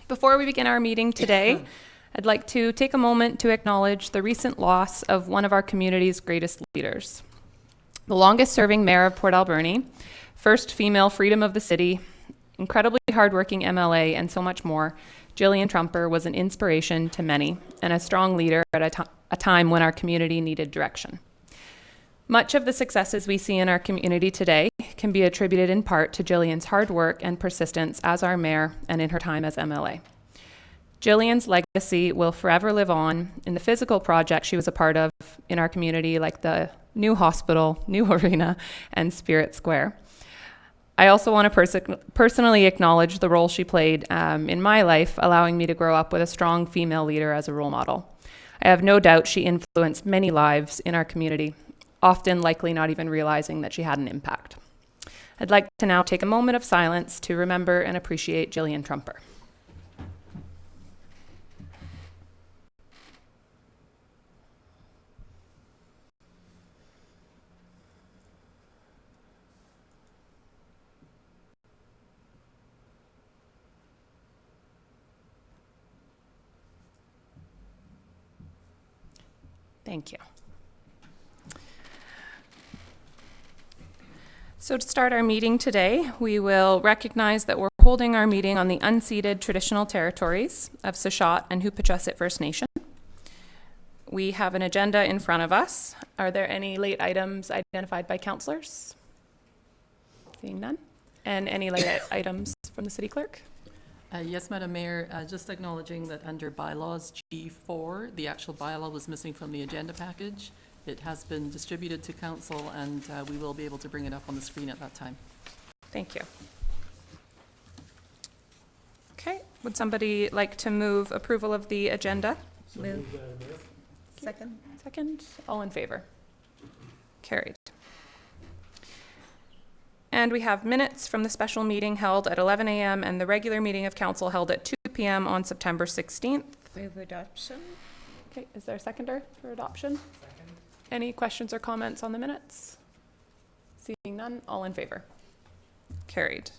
Before we begin our meeting today, I'd like to take a moment to acknowledge the recent loss of one of our community's greatest leaders. The longest-serving mayor of Port Alberni, first female freedom of the city, incredibly hardworking MLA, and so much more, Jillian Trumper was an inspiration to many and a strong leader at a time when our community needed direction. Much of the successes we see in our community today can be attributed in part to Jillian's hard work and persistence as our mayor and in her time as MLA. Jillian's legacy will forever live on in the physical projects she was a part of in our community, like the new hospital, new arena, and Spirit Square. I also want to personally acknowledge the role she played in my life, allowing me to grow up with a strong female leader as a role model. I have no doubt she influenced many lives in our community, often likely not even realizing that she had an impact. I'd like to now take a moment of silence to remember and appreciate Jillian Trumper. Thank you. So to start our meeting today, we will recognize that we're holding our meeting on the unceded traditional territories of Sechot and Huipachesset First Nation. We have an agenda in front of us. Are there any late items identified by councillors? Seeing none. And any late items from the city clerk? Yes, Madam Mayor, just acknowledging that under bylaws G4, the actual bylaw was missing from the agenda package. It has been distributed to council and we will be able to bring it up on the screen at that time. Thank you. Okay, would somebody like to move approval of the agenda? Move. Second. Second, all in favor? Carried. And we have minutes from the special meeting held at 11 a.m. and the regular meeting of council held at 2 p.m. on September 16th. Move adoption. Okay, is there a seconder for adoption? Second. Any questions or comments on the minutes? Seeing none, all in favor? Carried.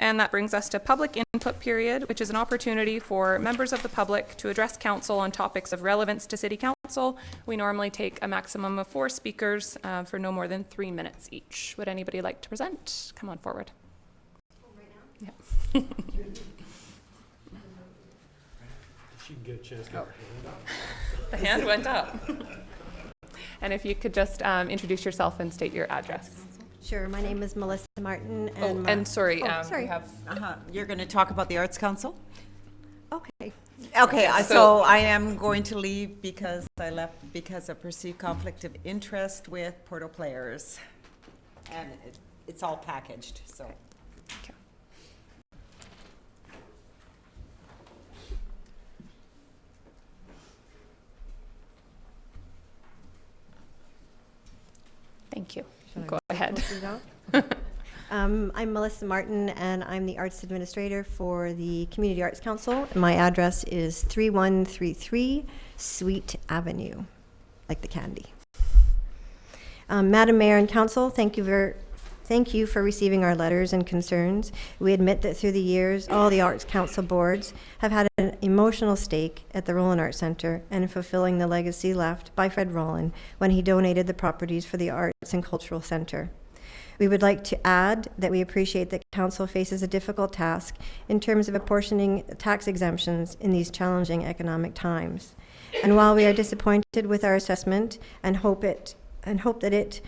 And that brings us to public input period, which is an opportunity for members of the public to address council on topics of relevance to city council. We normally take a maximum of 4 speakers for no more than 3 minutes each. Would anybody like to present? Come on forward. Right now? Yeah. She can get a chance to get her hand up. The hand went up. And if you could just introduce yourself and state your address. Sure. My name is Melissa Martin. And sorry, sorry. we have... You're going to talk about the Arts Council? Okay. Okay, so I am going to leave because I left because of perceived conflict of interest with Porto Players. And it's all packaged, so. Okay. Thank you. Go ahead. I'm Melissa Martin, and I'm the Arts Administrator for the Community Arts Council. My address is 3133 Sweet Avenue, like the candy. Madam Mayor and Council, thank you for receiving our letters and concerns. We admit that through the years, all the Arts Council boards have had an emotional stake at the Rollin Arts Centre and in fulfilling the legacy left by Fred Rollin when he donated the properties for the Arts and Cultural Centre. We would like to add that we appreciate that Council faces a difficult task in terms of apportioning tax exemptions in these challenging economic times. And while we are disappointed with our assessment and hope that it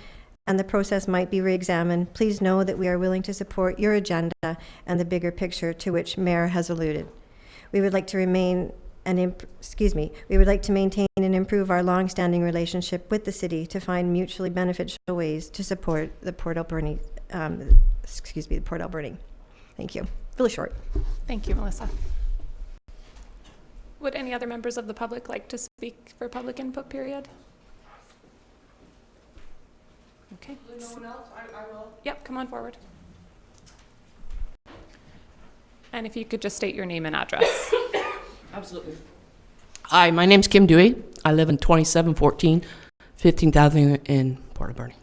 and the process might be re-examined, please know that we are willing to support your agenda and the bigger picture to which Mayor has alluded. We would like to maintain and improve our long-standing relationship with the city to find mutually beneficial ways to support the Port Alberni. The Port Alberni. Thank you. Really short. Thank you, Melissa. Would any other members of the public like to speak for public input period? Okay. No one else? I will. Yep, come on forward. And if you could just state your name and address. Absolutely. Hi, my name's Kim Dewey. I live in 2714 15th Avenue in Port Alberni.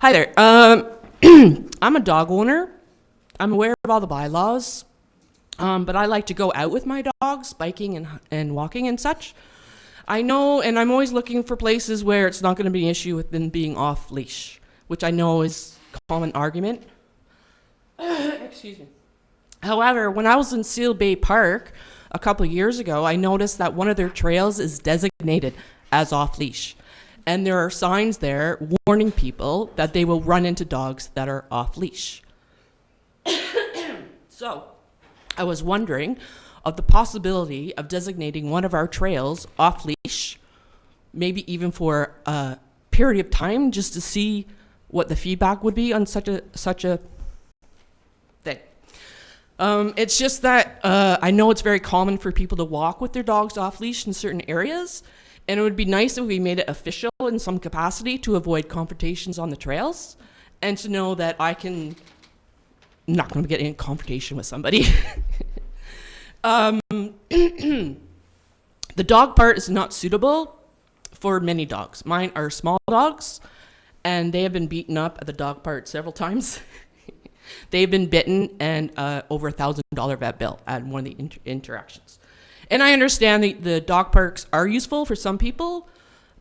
Hi there. I'm a dog owner. I'm aware of all the bylaws. But I like to go out with my dogs, biking and walking and such. I know, and I'm always looking for places where it's not going to be an issue with them being off leash, which I know is a common argument. Excuse me. However, when I was in Seal Bay Park a couple of years ago, I noticed that one of their trails is designated as off leash. And there are signs there warning people that they will run into dogs that are off leash. So, I was wondering of the possibility of designating one of our trails off leash, maybe even for a period of time, just to see what the feedback would be on such a thing. It's just that I know it's very common for people to walk with their dogs off leash in certain areas, and it would be nice if we made it official in some capacity to avoid confrontations on the trails, and to know that I'm not going to get in confrontation with somebody. The dog part is not suitable for many dogs. Mine are small dogs, and they have been beaten up at the dog part several times. They've been bitten and over $1,000 vet bill at one of the interactions. And I understand the dog parks are useful for some people,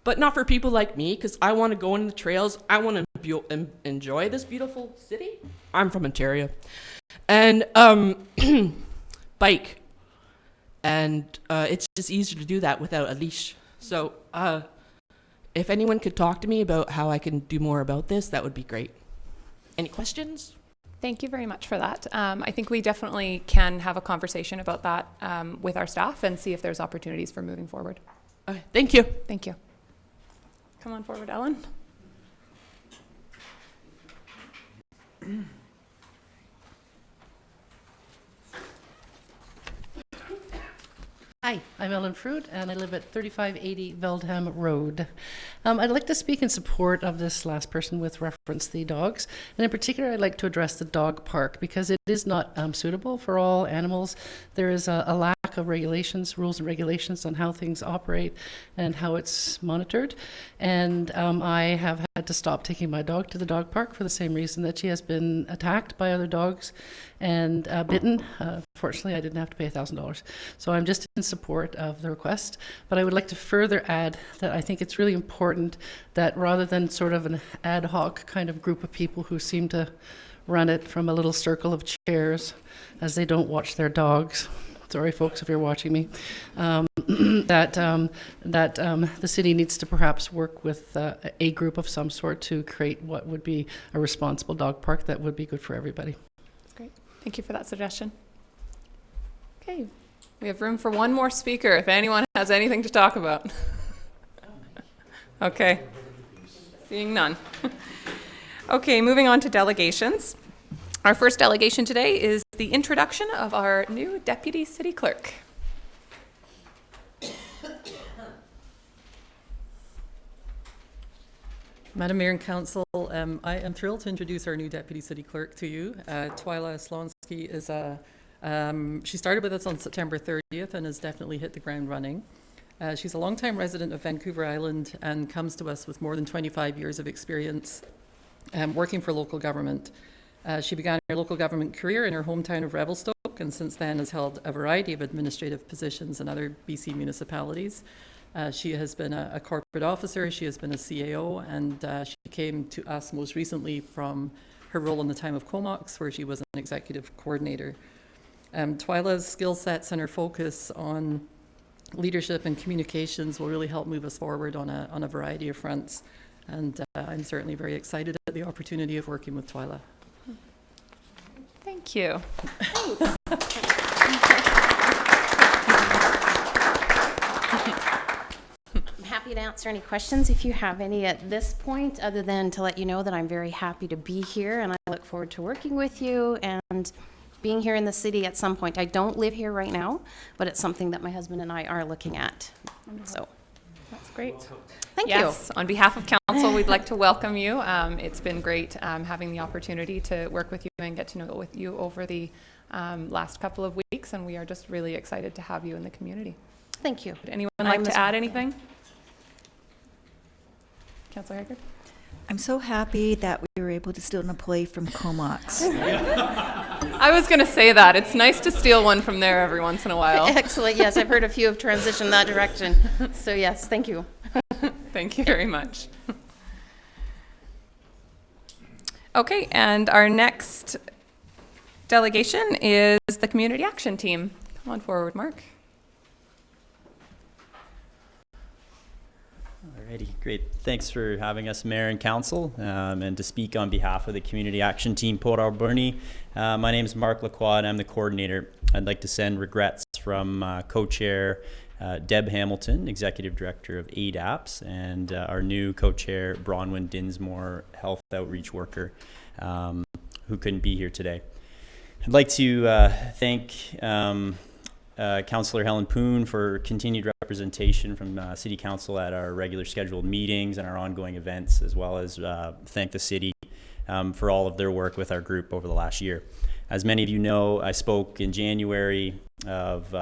but not for people like me, because I want to go on the trails. I want to enjoy this beautiful city. I'm from Ontario. And bike. And it's just easier to do that without a leash. So if anyone could talk to me about how I can do more about this, that would be great. Any questions? Thank you very much for that. I think we definitely can have a conversation about that with our staff and see if there's opportunities for moving forward. Thank you. Thank you. Come on forward, Ellen. Hi, I'm Ellen Fruit, and I live at 3580 Veldham Road. I'd like to speak in support of this last person with reference to the dogs, and in particular, I'd like to address the dog park because it is not suitable for all animals. There is a lack of regulations, rules and regulations on how things operate and how it's monitored. And I have had to stop taking my dog to the dog park for the same reason that she has been attacked by other dogs and bitten. Fortunately, I didn't have to pay $1,000. So I'm just in support of the request. But I would like to further add that I think it's really important that rather than sort of an ad hoc kind of group of people who seem to run it from a little circle of chairs as they don't watch their dogs, sorry folks if you're watching me, that the city needs to perhaps work with a group of some sort to create what would be a responsible dog park that would be good for everybody. That's great. Thank you for that suggestion. Okay, we have room for one more speaker if anyone has anything to talk about. Okay, seeing none. Okay, moving on to delegations. Our first delegation today is the introduction of our new Deputy City Clerk. Madam Mayor and Council, I am thrilled to introduce our new Deputy City Clerk to you. Twyla Slonsky is she started with us on September 30th and has definitely hit the ground running. She's a longtime resident of Vancouver Island and comes to us with more than 25 years of experience working for local government. She began her local government career in her hometown of Revelstoke, and since then has held a variety of administrative positions in other BC municipalities. She has been a corporate officer, she has been a CAO, and she came to us most recently from her role in the time of Comox, where she was an executive coordinator. Twyla's skill sets and her focus on leadership and communications will really help move us forward on a variety of fronts, and I'm certainly very excited at the opportunity of working with Twyla. Thank you. I'm happy to answer any questions if you have any at this point, other than to let you know that I'm very happy to be here and I look forward to working with you and being here in the city at some point. I don't live here right now, but it's something that my husband and I are looking at. So That's great. thank Yes, on behalf of council, we'd like to welcome you. It's been great having the opportunity to work with you and get to know with you over the last couple of weeks, and we are just really excited to have you in the community. you. Thank you. Would anyone like to add anything? Councillor Haggard? I'm so happy that we were able to steal an employee from Comox. I was going to say that. It's nice to steal one from there every once in a while. Excellent. Yes, I've heard a few have transitioned that direction. So yes, thank you. Thank you very much. Okay, and our next delegation is the Community Action Team. Come on forward, Mark. Alrighty, great. Thanks for having us, Mayor and Council, and to speak on behalf of the Community Action Team, Port Alberni. My name is Mark Lacroix, and I'm the coordinator. I'd like to send regrets from co-chair Deb Hamilton, Executive Director of ADAPS, and our new co-chair, Bronwyn Dinsmore, Health Outreach Worker, who couldn't be here today. I'd like to thank Councillor Helen Poon for continued representation from City Council at our regular scheduled meetings and our ongoing events, as well as thank the City for all of their work with our group over the last year. As many of you know, I spoke in January of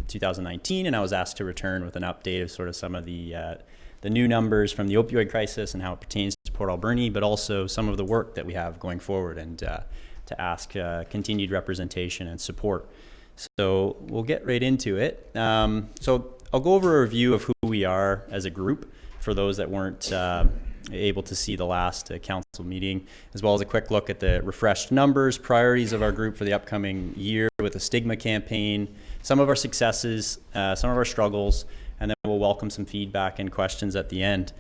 2019, and I was asked to return with an update of sort of some of the new numbers from the opioid crisis and how it pertains to Port Alberni, but also some of the work that we have going forward, and to ask continued representation and support. So we'll get right into it. So I'll go over a review of who we are as a group for those that weren't able to see the last council meeting, as well as a quick look at the refreshed numbers, priorities of our group for the upcoming year with a stigma campaign, some of our successes, some of our struggles, and then we'll welcome some feedback and questions at the end.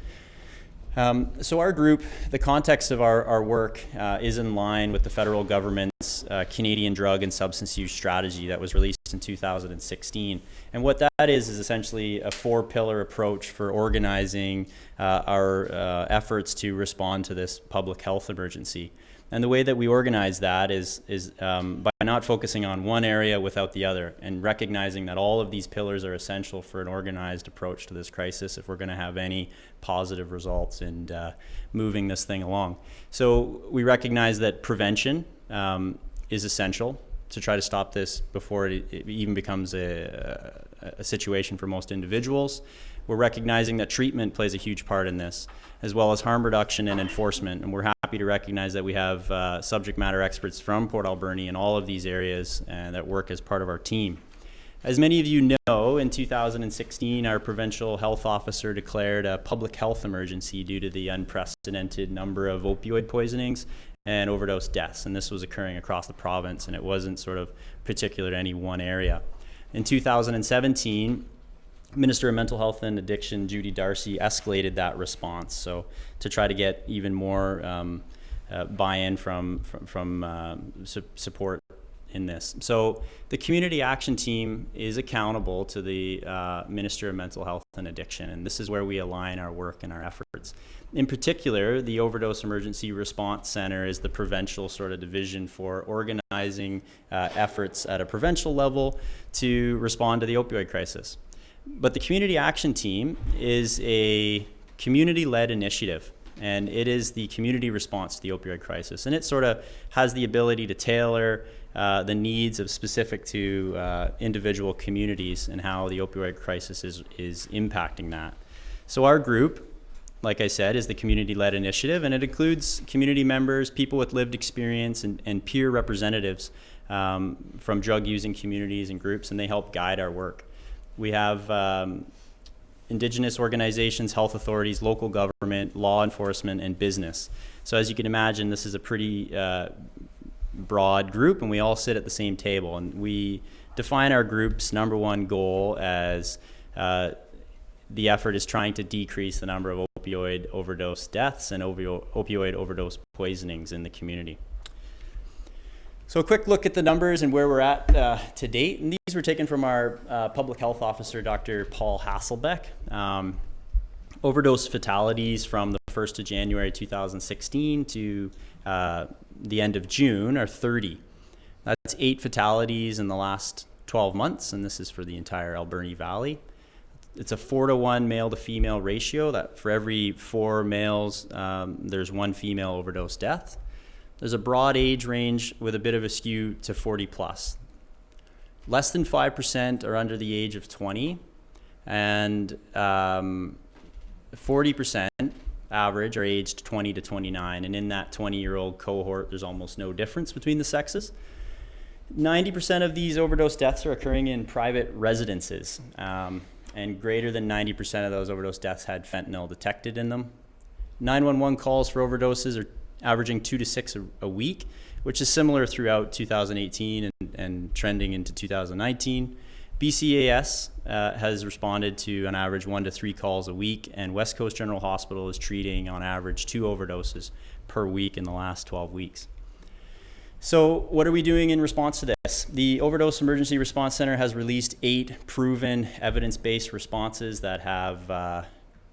So our group, the context of our work is in line with the federal government's Canadian Drug and Substance Use Strategy that was released in 2016. And what that is essentially a 4-pillar approach for organizing our efforts to respond to this public health emergency. And the way that we organize that is by not focusing on one area without the other, and recognizing that all of these pillars are essential for an organized approach to this crisis if we're going to have any positive results in moving this thing along. So we recognize that prevention is essential to try to stop this before it even becomes a situation for most individuals. We're recognizing that treatment plays a huge part in this, as well as harm reduction and enforcement. And we're happy to recognize that we have subject matter experts from Port Alberni in all of these areas that work as part of our team. As many of you know, in 2016, our provincial health officer declared a public health emergency due to the unprecedented number of opioid poisonings and overdose deaths. And this was occurring across the province, and it wasn't sort of particular to any one area. In 2017, Minister of Mental Health and Addiction, Judy Darcy, escalated that response. So to try to get even more buy-in from support in this. So the Community Action Team is accountable to the Minister of Mental Health and Addiction, and this is where we align our work and our efforts. In particular, the Overdose Emergency Response Center is the provincial sort of division for organizing efforts at a provincial level to respond to the opioid crisis. But the Community Action Team is a community-led initiative, and it is the community response to the opioid crisis. And it sort of has the ability to tailor the needs of specific to individual communities and how the opioid crisis is impacting that. So our group, like I said, is the community-led initiative, and it includes community members, people with lived experience, and peer representatives from drug-using communities and groups, and they help guide our work. We have Indigenous organizations, health authorities, local government, law enforcement, and business. So as you can imagine, this is a pretty broad group, and we all sit at the same table. And we define our group's number one goal as the effort is trying to decrease the number of opioid overdose deaths and opioid overdose poisonings in the community. So a quick look at the numbers and where we're at to date. And these were taken from our public health officer, Dr. Paul Hasselbeck. Overdose fatalities from the 1st of January 2016 to the end of June are 30. That's 8 fatalities in the last 12 months, and this is for the entire Alberni Valley. It's a 4-to-1 male to female ratio, that for every 4 males, there's 1 female overdose death. There's a broad age range with a bit of a skew to 40 plus. Less than 5% are under the age of 20, and 40% average are aged 20 to 29. And in that 20-year-old cohort, there's almost no difference between the sexes. 90% of these overdose deaths are occurring in private residences, and greater than 90% of those overdose deaths had fentanyl detected in them. 911 calls for overdoses are averaging 2 to 6 a week, which is similar throughout 2018 and trending into 2019. BCAS has responded to an average 1 to 3 calls a week, and West Coast General Hospital is treating on average 2 overdoses per week in the last 12 weeks. So what are we doing in response to this? The Overdose Emergency Response Center has released 8 proven evidence-based responses that have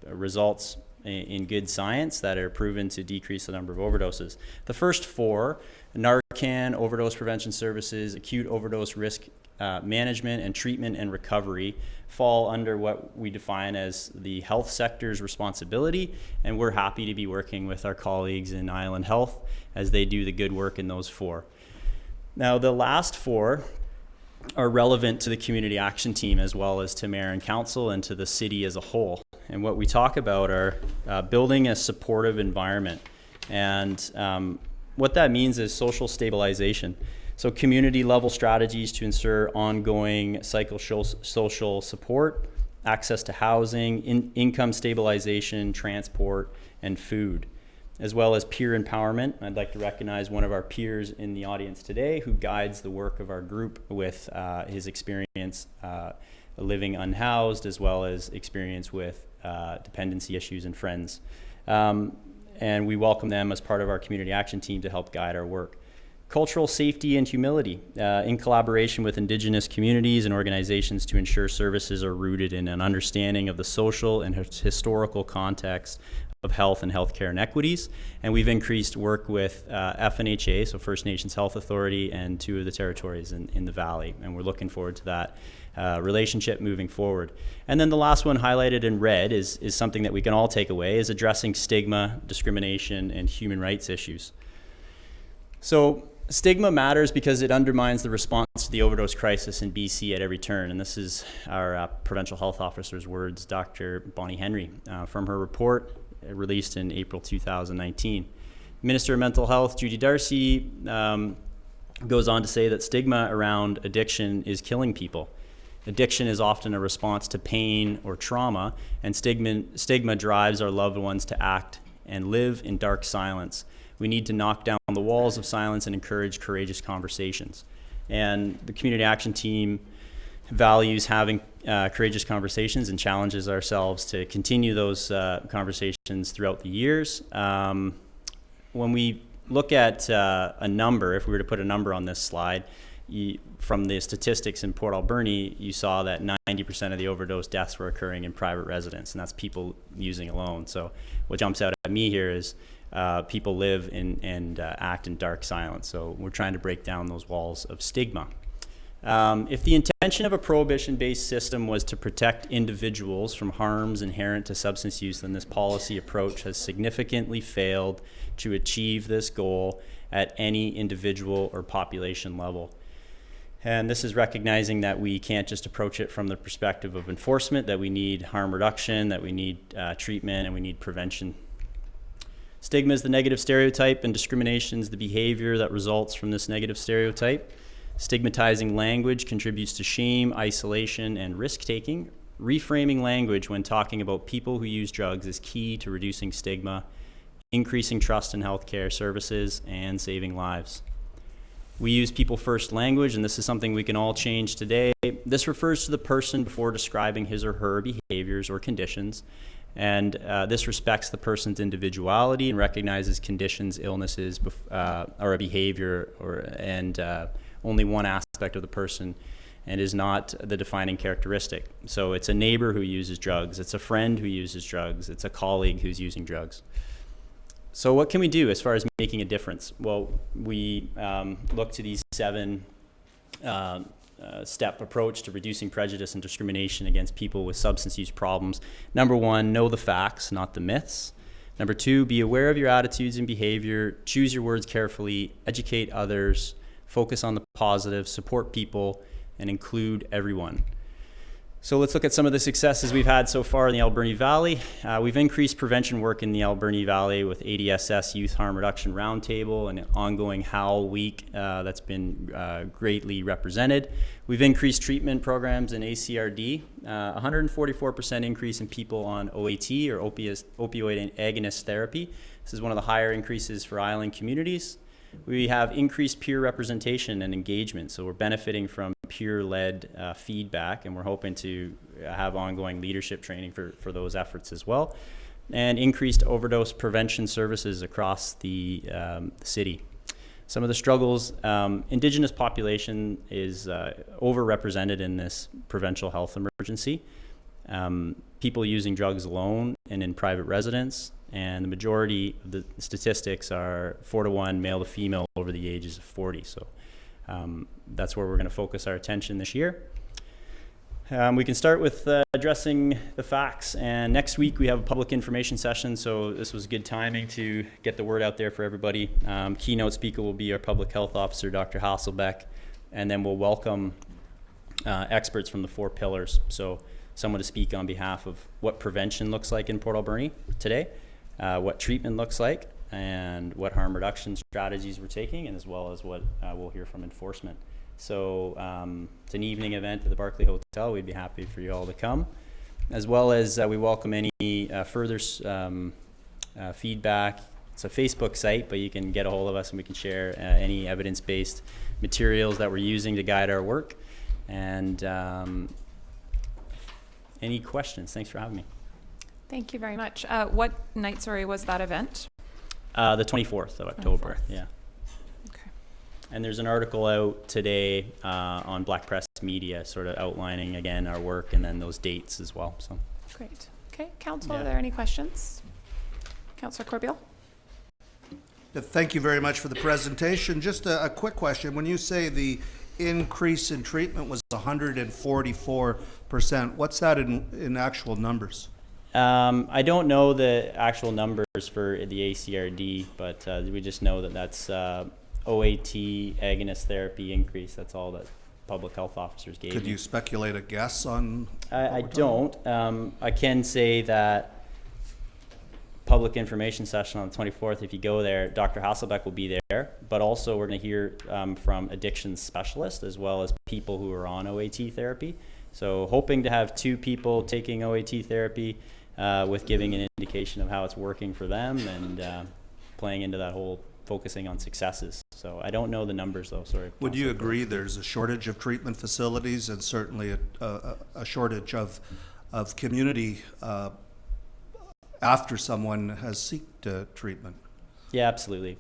results in good science that are proven to decrease the number of overdoses. The first 4, Narcan, overdose prevention services, acute overdose risk management and treatment and recovery, fall under what we define as the health sector's responsibility, and we're happy to be working with our colleagues in Island Health as they do the good work in those 4. Now, the last 4 are relevant to the community action team as well as to mayor and council and to the city as a whole. And what we talk about are building a supportive environment. And what that means is social stabilization. So community level strategies to ensure ongoing psychosocial support, access to housing, income stabilization, transport, and food, as well as peer empowerment. I'd like to recognize one of our peers in the audience today who guides the work of our group with his experience living unhoused, as well as experience with dependency issues and friends. And we welcome them as part of our community action team to help guide our work. Cultural safety and humility in collaboration with Indigenous communities and organizations to ensure services are rooted in an understanding of the social and historical context of health and healthcare inequities. And we've increased work with FNHA, so First Nations Health Authority, and 2 of the territories in the Valley. And we're looking forward to that relationship moving forward. And then the last one highlighted in red is something that we can all take away, is addressing stigma, discrimination, and human rights issues. So stigma matters because it undermines the response to the overdose crisis in BC at every turn. And this is our provincial health officer's words, Dr. Bonnie Henry, from her report released in April 2019. Minister of Mental Health, Judy Darcy, goes on to say that stigma around addiction is killing people. Addiction is often a response to pain or trauma, and stigma drives our loved ones to act and live in dark silence. We need to knock down the walls of silence and encourage courageous conversations. And the community action team values having courageous conversations and challenges ourselves to continue those conversations throughout the years. When we look at a number, if we were to put a number on this slide, from the statistics in Port Alberni, you saw that 90% of the overdose deaths were occurring in private residence, and that's people using alone. So what jumps out at me here is people live and act in dark silence. So we're trying to break down those walls of stigma. If the intention of a prohibition-based system was to protect individuals from harms inherent to substance use, then this policy approach has significantly failed to achieve this goal at any individual or population level. And this is recognizing that we can't just approach it from the perspective of enforcement, that we need harm reduction, that we need treatment, and we need prevention. Stigma is the negative stereotype, and discrimination is the behavior that results from this negative stereotype. Stigmatizing language contributes to shame, isolation, and risk-taking. Reframing language when talking about people who use drugs is key to reducing stigma, increasing trust in healthcare services, and saving lives. We use people-first language, and this is something we can all change today. This refers to the person before describing his or her behaviors or conditions, and this respects the person's individuality and recognizes conditions, illnesses, or a behavior, and only one aspect of the person, and is not the defining characteristic. So it's a neighbor who uses drugs, it's a friend who uses drugs, it's a colleague who's using drugs. So what can we do as far as making a difference? Well, we look to these 7 step approach to reducing prejudice and discrimination against people with substance use problems. Number 1, know the facts, not the myths. Number 2, be aware of your attitudes and behavior, choose your words carefully, educate others, focus on the positive, support people, and include everyone. So let's look at some of the successes we've had so far in the Alberni Valley. We've increased prevention work in the Alberni Valley with ADSS Youth Harm Reduction Roundtable and an ongoing HOWL Week that's been greatly represented. We've increased treatment programs in ACRD, 144% increase in people on OAT or opioid agonist therapy. This is one of the higher increases for island communities. We have increased peer representation and engagement, so we're benefiting from peer-led feedback, and we're hoping to have ongoing leadership training for those efforts as well, and increased overdose prevention services across the city. Some of the struggles, Indigenous population is overrepresented in this provincial health emergency. People using drugs alone and in private residence, and the majority of the statistics are 4-to-1 male to female over the ages of 40. So that's where we're going to focus our attention this year. We can start with addressing the facts, and next week we have a public information session, so this was good timing to get the word out there for everybody. Keynote speaker will be our public health officer, Dr. Hasselbeck, and then we'll welcome experts from the 4 pillars. So someone to speak on behalf of what prevention looks like in Port Alberni today, what treatment looks like, and what harm reduction strategies we're taking, and as well as what we'll hear from enforcement. So it's an evening event at the Barclay Hotel. We'd be happy for you all to come, as well as we welcome any further feedback. It's a Facebook site, but you can get a hold of us and we can share any evidence-based materials that we're using to guide our work. And any questions? Thanks for having me. Thank you very much. What night, sorry, was that event? The 24th of October, 24th. yeah. Okay. And there's an article out today on Black Press Media, sort of outlining again our work and then those dates as well. So Great. Okay, Council, Yeah. are there any questions? Councillor Corbeil? Thank you very much for the presentation. Just a quick question. When you say the increase in treatment was 144%, what's that in actual numbers? I don't know the actual numbers for the ACRD, but we just know that that's OAT agonist therapy increase. That's all that public health officers gave Could me. you speculate a guess on? I don't. I can say that public information session on the 24th, if you go there, Dr. Hasselbeck will be there, but also we're going to hear from addiction specialists as well as people who are on OAT therapy. So hoping to have 2 people taking OAT therapy with giving an indication of how it's working for them and playing into that whole focusing on successes. So I don't know the numbers though, sorry. Would you agree there's a shortage of treatment facilities and certainly a shortage of community after someone has sought treatment? Yeah, absolutely.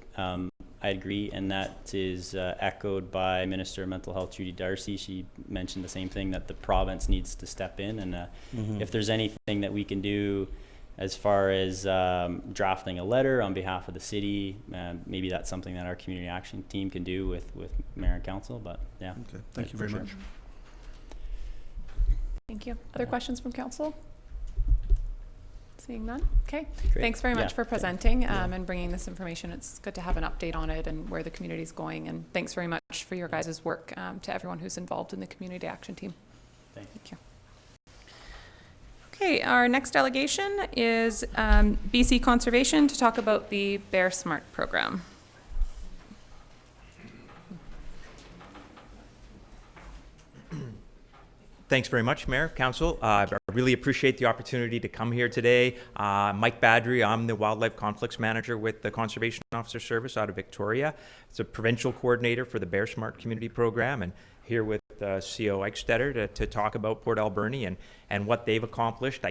I agree, and that is echoed by Minister of Mental Health Judy Darcy. She mentioned the same thing, that the province needs to step in, and if there's anything that we can do as far as drafting a letter on behalf of the city, maybe that's something that our community action team can do with mayor and council, but yeah. Okay, thank you very much. Thank you. Other questions from Council? Seeing none? Okay. Great. Thanks very much Yeah. for presenting and bringing this information. It's good to have an update on it and where the community is going. And thanks very much for your guys' work to everyone who's involved in the community action team. Thank you. Okay, our next delegation is BC Conservation to talk about the Bear Smart program. Thanks very much, Mayor, Council. I really appreciate the opportunity to come here today. Mike Badry, I'm the Wildlife Conflicts Manager with the Conservation Officer Service out of Victoria. It's a provincial coordinator for the Bear Smart Community Program, and here with CO Eichstetter to talk about Port Alberni and what they've accomplished.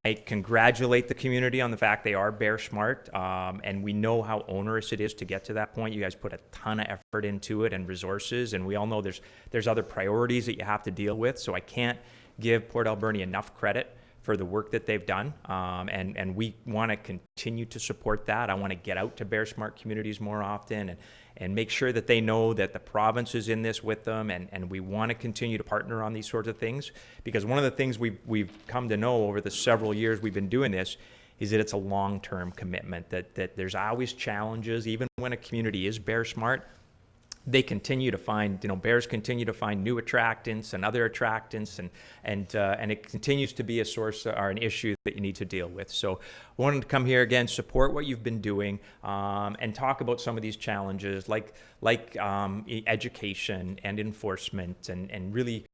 I congratulate the community on the fact they are Bear Smart, and we know how onerous it is to get to that point. You guys put a ton of effort into it and resources, and we all know there's other priorities that you have to deal with, so I can't give Port Alberni enough credit for the work that they've done, and we want to continue to support that. I want to get out to Bear Smart communities more often and make sure that they know that the province is in this with them, and we want to continue to partner on these sorts of things, because one of the things we've come to know over the several years we've been doing this is that it's a long-term commitment, that there's always challenges, even when a community is Bear Smart. they continue to find, bears continue to find new attractants and other attractants, and it continues to be a source or an issue that you need to deal with. So I wanted to come here again, support what you've been doing, and talk about some of these challenges like education and enforcement, and really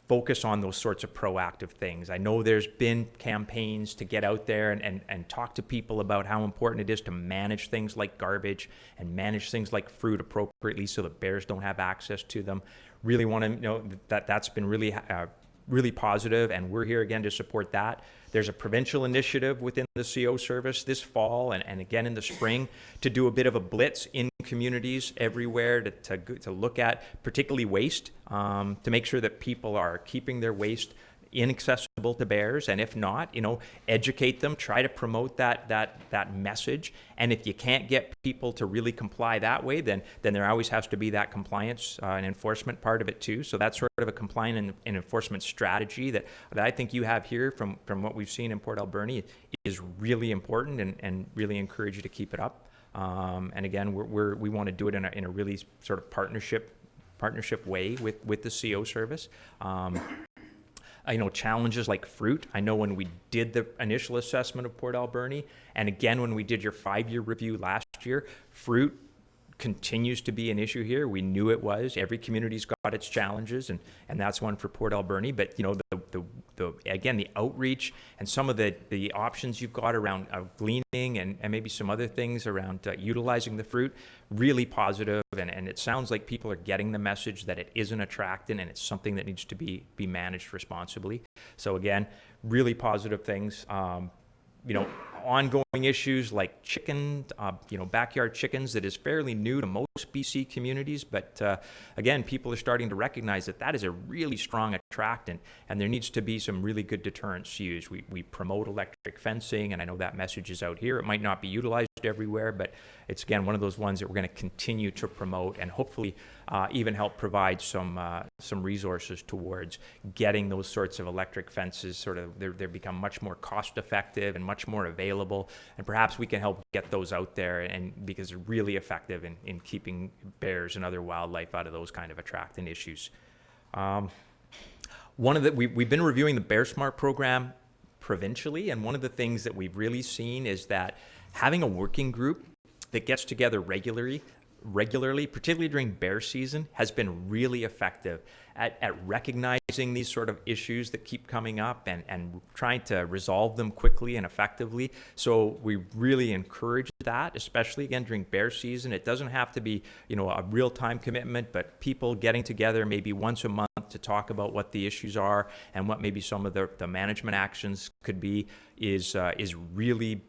focus on those sorts of proactive things. I know there's been campaigns to get out there and talk to people about how important it is to manage things like garbage and manage things like fruit appropriately so that bears don't have access to them. Really want to know that that's been really positive, and we're here again to support that. There's a provincial initiative within the CO service this fall and again in the spring to do a bit of a blitz in communities everywhere to look at particularly waste, to make sure that people are keeping their waste inaccessible to bears, and if not, educate them, try to promote that message. And if you can't get people to really comply that way, then there always has to be that compliance and enforcement part of it too. So that's sort of a compliance and enforcement strategy that I think you have here from what we've seen in Port Alberni is really important, and really encourage you to keep it up. And again, we want to do it in a really sort of partnership way with the CO service. Challenges like fruit. I know when we did the initial assessment of Port Alberni, and again when we did your 5-year review last year, fruit continues to be an issue here. We knew it was. Every community's got its challenges, and that's one for Port Alberni. But the outreach and some of the options you've got around gleaning and maybe some other things around utilizing the fruit, really positive, and it sounds like people are getting the message that it is an attractant and it's something that needs to be managed responsibly. So again, really positive things. Ongoing issues like chicken, backyard chickens, that is fairly new to most BC communities. But again, people are starting to recognize that is a really strong attractant, and there needs to be some really good deterrents used. We promote electric fencing, and I know that message is out here. It might not be utilized everywhere, but it's, again, one of those ones that we're going to continue to promote, and hopefully even help provide some resources towards getting those sorts of electric fences they become much more cost effective and much more available, and perhaps we can help get those out there, and because they're really effective in keeping bears and other wildlife out of those kind of attractant issues. We've been reviewing the Bear Smart program provincially, and one of the things that we've really seen is that having a working group that gets together regularly, particularly during bear season, has been really effective at recognizing these sort of issues that keep coming up and trying to resolve them quickly and effectively. So we really encourage that, especially again during bear season. It doesn't have to be, a real-time commitment, but people getting together maybe once a month to talk about what the issues are and what maybe some of the management actions could be is really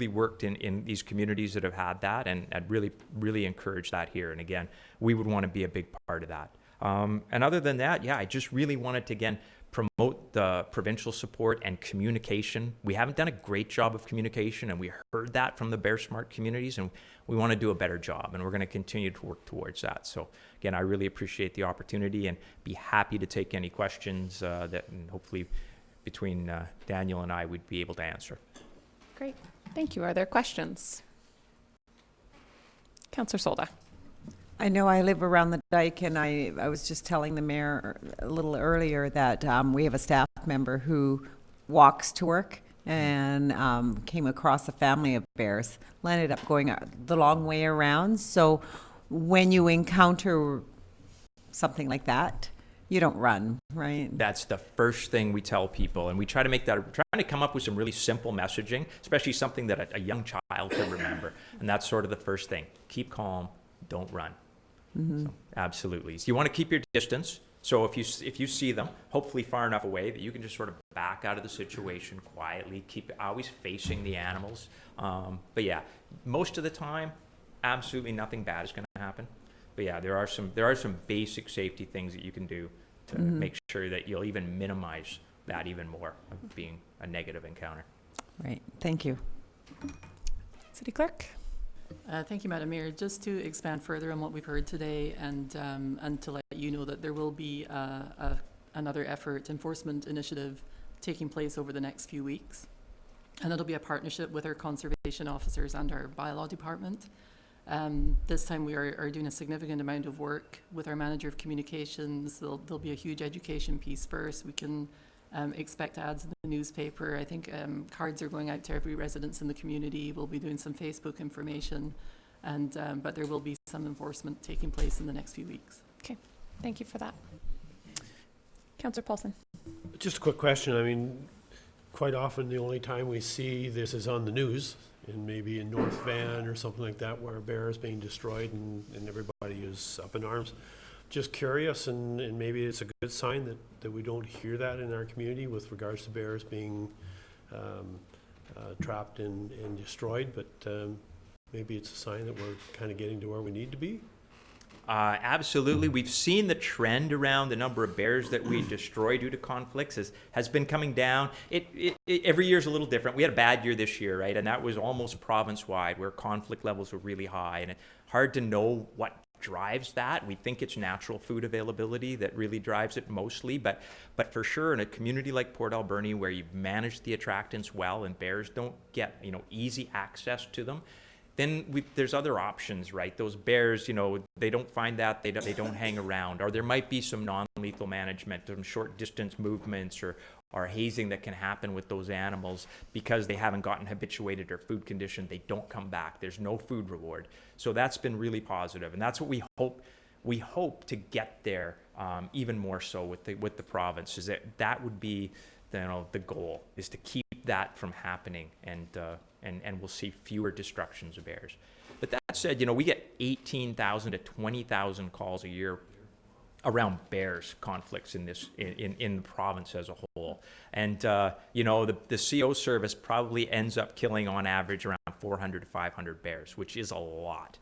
worked in these communities that have had that, and I'd really encourage that here. And again, we would want to be a big part of that. And other than that, I just really wanted to, again, promote the provincial support and communication. We haven't done a great job of communication, and we heard that from the Bear Smart communities, and we want to do a better job, and we're going to continue to work towards that. So again, I really appreciate the opportunity and be happy to take any questions that and hopefully between Daniel and I would be able to answer. Great. Thank you. Are there questions? Councillor Solda. I know I live around the dike, and I was just telling the mayor a little earlier that we have a staff member who walks to work and came across a family of bears, ended up going the long way around. So when you encounter something like that, you don't run, right? That's the first thing we tell people, and we try to make that, trying to come up with some really simple messaging, especially something that a young child can remember. And that's sort of the first thing. Keep calm, don't run. Mm-hmm. So, absolutely. So you want to keep your distance. So if you see them, hopefully far enough away that you can just sort of back out of the situation quietly, keep always facing the animals. But yeah, most of the time, absolutely nothing bad is going to happen. But yeah, there are some basic safety things that you can do to make sure that you'll even minimize that even more of being a negative encounter. Right. Thank you. City Clerk. Thank you, Madam Mayor. Just to expand further on what we've heard today, and to let you know that there will be another enforcement initiative taking place over the next few weeks, and it'll be a partnership with our conservation officers and our bylaw department. This time we are doing a significant amount of work with our manager of communications. There'll be a huge education piece first. We can expect ads in the newspaper. I think cards are going out to every residence in the community. We'll be doing some Facebook information, and but there will be some enforcement taking place in the next few weeks. Okay, thank you for that. Councillor Paulson. Just a quick question. I mean, quite often the only time we see this is on the news, and maybe in North Van or something like that, where a bear is being destroyed and everybody is up in arms. Just curious, and maybe it's a good sign that we don't hear that in our community with regards to bears being trapped and destroyed, but maybe it's a sign that we're kind of getting to where we need to be. Absolutely. We've seen the trend around the number of bears that we destroy due to conflicts has been coming down. Every year is a little different. We had a bad year this year, right? And that was almost province-wide, where conflict levels were really high. And it's hard to know what drives that. We think it's natural food availability that really drives it mostly, but for sure in a community like Port Alberni, where you've managed the attractants well and bears don't get easy access to them, then there's other options, right? Those bears, they don't find that, they don't hang around, or there might be some non-lethal management, some short distance movements or hazing that can happen with those animals because they haven't gotten habituated or food conditioned. They don't come back. There's no food reward. So that's been really positive, and that's what we hope. We hope to get there even more so with the province. Is that would be the goal, is to keep that from happening, and we'll see fewer destructions of bears. But that said, we get 18,000 to 20,000 calls a year around bears conflicts in the province as a whole, and the CO service probably ends up killing on average around 400 to 500 bears, which is a lot.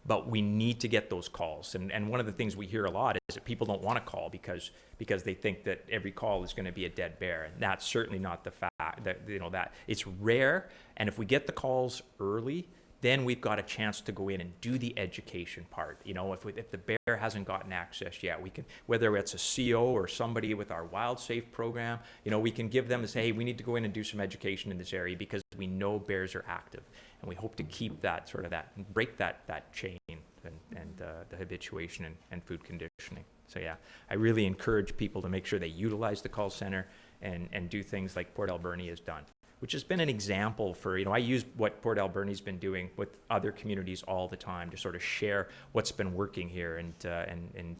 But we need to get those calls, and one of the things we hear a lot is that people don't want to call because they think that every call is going to be a dead bear, and that's certainly not the fact. That it's rare, and if we get the calls early, then we've got a chance to go in and do the education part. If the bear hasn't gotten access yet, we can, whether it's a CO or somebody with our Wild Safe program, we can give them and say, hey, we need to go in and do some education in this area because we know bears are active, and we hope to keep that break that chain and the habituation and food conditioning. So yeah, I really encourage people to make sure they utilize the call center and do things like Port Alberni has done, which has been an example for, I use what Port Alberni's been doing with other communities all the time to sort of share what's been working here, and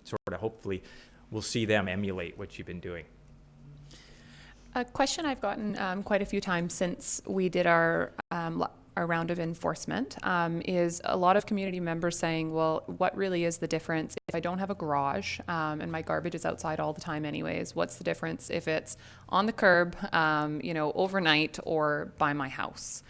sort of hopefully we'll see them emulate what you've been doing. A question I've gotten quite a few times since we did our round of enforcement is a lot of community members saying, well, what really is the difference if I don't have a garage and my garbage is outside all the time anyways? What's the difference if it's on the curb, overnight, or by my house?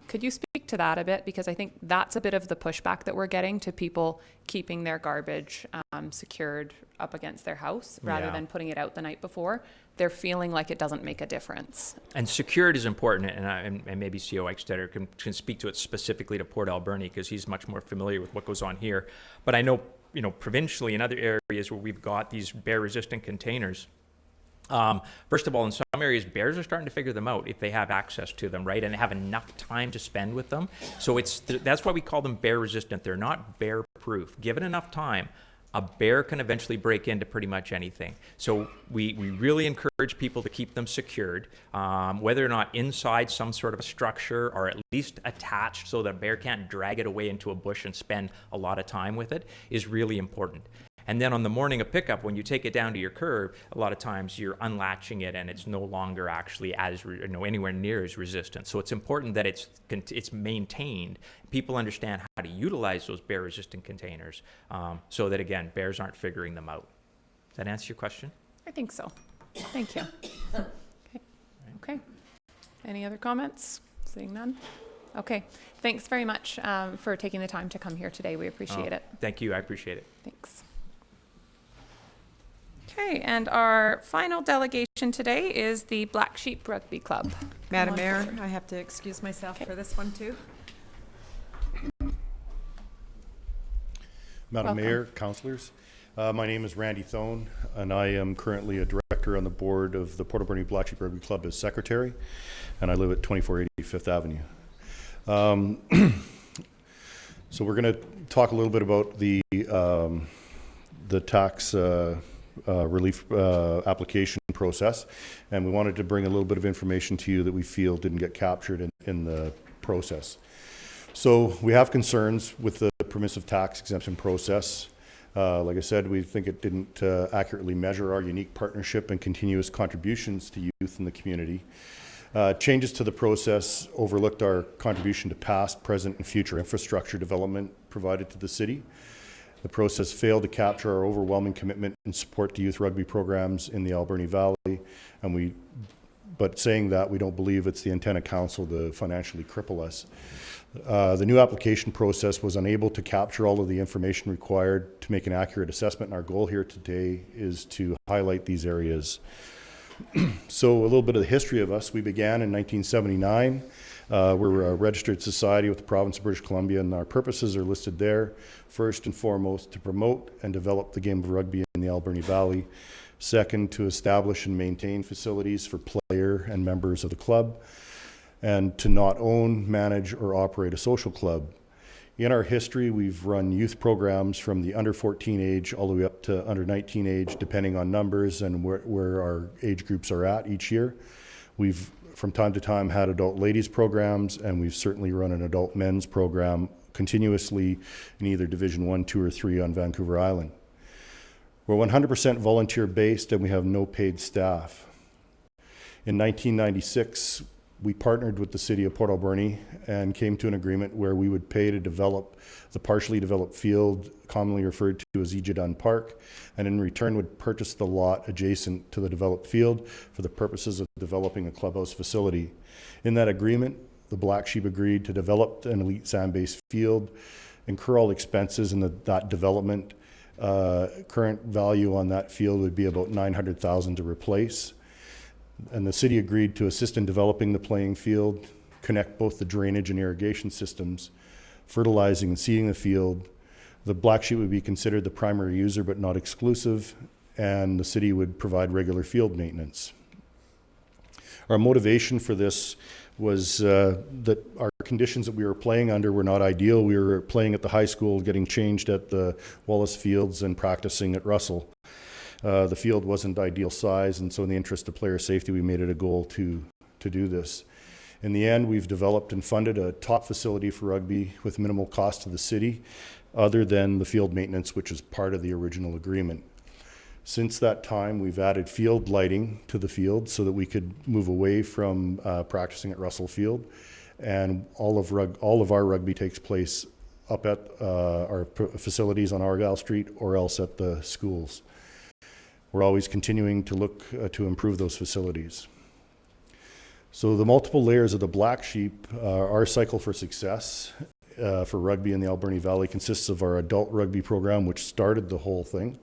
Could you speak to that a bit? Because I think that's a bit of the pushback that we're getting to people keeping their garbage secured up against their house rather than putting it out the night before. They're feeling like it doesn't make a difference. And secured is important, and maybe CO Eichstetter can speak to it specifically to Port Alberni because he's much more familiar with what goes on here. But I know, provincially in other areas where we've got these bear-resistant containers, first of all, in some areas, bears are starting to figure them out if they have access to them, right, and have enough time to spend with them. So that's why we call them bear-resistant. They're not bear-proof. Given enough time, a bear can eventually break into pretty much anything. So we really encourage people to keep them secured, whether or not inside some sort of a structure or at least attached so that a bear can't drag it away into a bush and spend a lot of time with it is really important. And then on the morning of pickup, when you take it down to your curb, a lot of times you're unlatching it and it's no longer actually anywhere near as resistant. So it's important that it's maintained. People understand how to utilize those bear-resistant containers so that, again, bears aren't figuring them out. Does that answer your question? I think so. Thank you. Okay. Any other comments? Seeing none? Okay. Thanks very much for taking the time to come here today. We appreciate it. Thank you. I appreciate it. Thanks. Okay, and our final delegation today is the Black Sheep Rugby Club. Madam Mayor, I have to excuse myself for this one too. Madam Mayor, councillors, my name is Randy Thone, and I am currently a director on the board of the Port Alberni Black Sheep Rugby Club as secretary, and I live at 2480 Fifth Avenue. So we're going to talk a little bit about the tax relief application process, and we wanted to bring a little bit of information to you that we feel didn't get captured in the process. So we have concerns with the permissive tax exemption process. Like I said, we think it didn't accurately measure our unique partnership and continuous contributions to youth in the community. Changes to the process overlooked our contribution to past, present, and future infrastructure development provided to the city. The process failed to capture our overwhelming commitment and support to youth rugby programs in the Alberni Valley, but saying that, we don't believe it's the intent of council to financially cripple us. The new application process was unable to capture all of the information required to make an accurate assessment, and our goal here today is to highlight these areas. So a little bit of the history of us. We began in 1979. We're a registered society with the province of British Columbia, and our purposes are listed there. First and foremost, to promote and develop the game of rugby in the Alberni Valley. Second, to establish and maintain facilities for player and members of the club, and to not own, manage, or operate a social club. In our history, we've run youth programs from the under 14 age all the way up to under 19 age, depending on numbers and where our age groups are at each year. We've, from time to time, had adult ladies programs, and we've certainly run an adult men's program continuously in either Division 1, 2, or 3 on Vancouver Island. We're 100% volunteer based, and we have no paid staff. In 1996, we partnered with the city of Port Alberni and came to an agreement where we would pay to develop the partially developed field, commonly referred to as Ejidun Park, and in return would purchase the lot adjacent to the developed field for the purposes of developing a clubhouse facility. In that agreement, the Black Sheep agreed to develop an elite sand-based field, incur all expenses in that development. Current value on that field would be about $900,000 to replace. And the city agreed to assist in developing the playing field, connect both the drainage and irrigation systems, fertilizing and seeding the field. The Black Sheep would be considered the primary user but not exclusive, and the city would provide regular field maintenance. Our motivation for this was that our conditions that we were playing under were not ideal. We were playing at the high school, getting changed at the Wallace Fields, and practicing at Russell. The field wasn't ideal size, and so in the interest of player safety, we made it a goal to do this. In the end, we've developed and funded a top facility for rugby with minimal cost to the city, other than the field maintenance, which is part of the original agreement. Since that time, we've added field lighting to the field so that we could move away from practicing at Russell Field, and all of our rugby takes place up at our facilities on Argyle Street or else at the schools. We're always continuing to look to improve those facilities. So the multiple layers of the Black Sheep, our cycle for success for rugby in the Alberni Valley consists of our adult rugby program, which started the whole thing.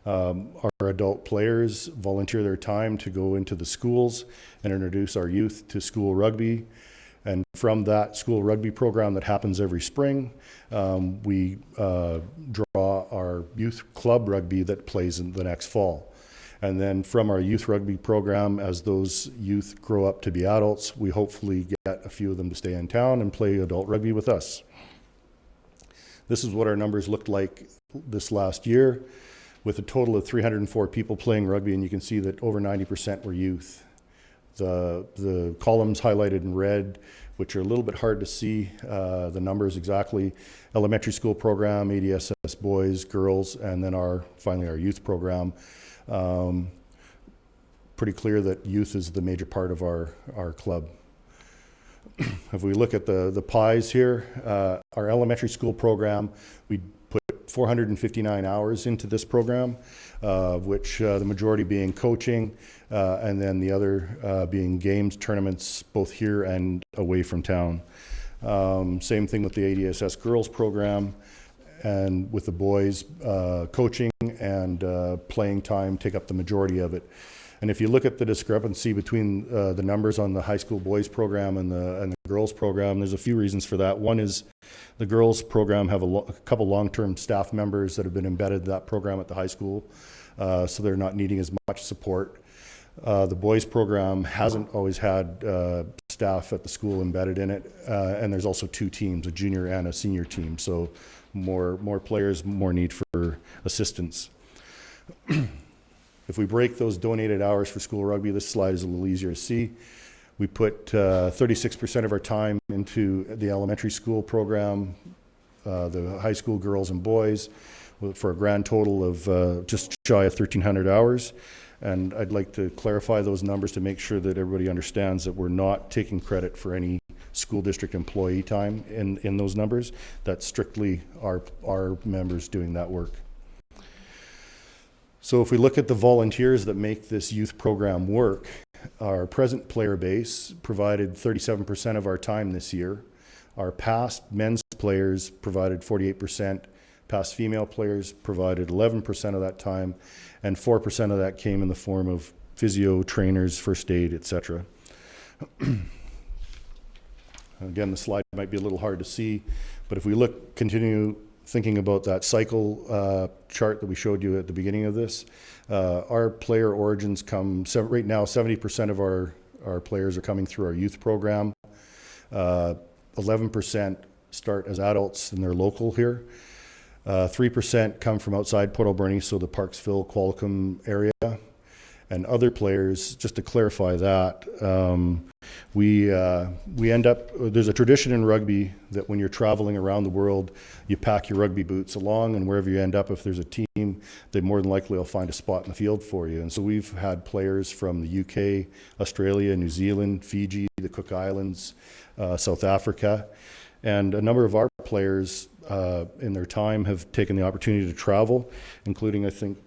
Our adult players volunteer their time to go into the schools and introduce our youth to school rugby. And from that school rugby program that happens every spring, we draw our youth club rugby that plays in the next fall. And then from our youth rugby program, as those youth grow up to be adults, we hopefully get a few of them to stay in town and play adult rugby with us. This is what our numbers looked like this last year, with a total of 304 people playing rugby, and you can see that over 90% were youth. The columns highlighted in red, which are a little bit hard to see the numbers exactly. Elementary school program, ADSS boys, girls, and then finally our youth program. Pretty clear that youth is the major part of our club. If we look at the pies here, our elementary school program, we put 459 hours into this program, which the majority being coaching, and then the other being games, tournaments, both here and away from town. Same thing with the ADSS girls program, and with the boys, coaching and playing time take up the majority of it. And if you look at the discrepancy between the numbers on the high school boys program and the girls program, there's a few reasons for that. One is the girls program have a couple long-term staff members that have been embedded in that program at the high school, so they're not needing as much support. The boys program hasn't always had staff at the school embedded in it. And there's also 2 teams, a junior and a senior team. So more players, more need for assistance. If we break those donated hours for school rugby, this slide is a little easier to see. We put 36% of our time into the elementary school program, the high school girls and boys, for a grand total of just shy of 1,300 hours. And I'd like to clarify those numbers to make sure that everybody understands that we're not taking credit for any school district employee time in those numbers. That's strictly our members doing that work. So if we look at the volunteers that make this youth program work, our present player base provided 37% of our time this year. Our past men's players provided 48%. Past female players provided 11% of that time, and 4% of that came in the form of physio, trainers, first aid, etc. Again, the slide might be a little hard to see, but if we continue thinking about that cycle chart that we showed you at the beginning of this, our player origins come, right now 70% of our players are coming through our youth program. 11% start as adults and they're local here. 3% come from outside Port Alberni, so the Parksville, Qualicum area. And other players, just to clarify that, we end up, there's a tradition in rugby that when you're traveling around the world, you pack your rugby boots along, and wherever you end up, if there's a team, they more than likely will find a spot in the field for you. And so we've had players from the UK, Australia, New Zealand, Fiji, the Cook Islands, South Africa, and a number of our players in their time have taken the opportunity to travel, including, I think,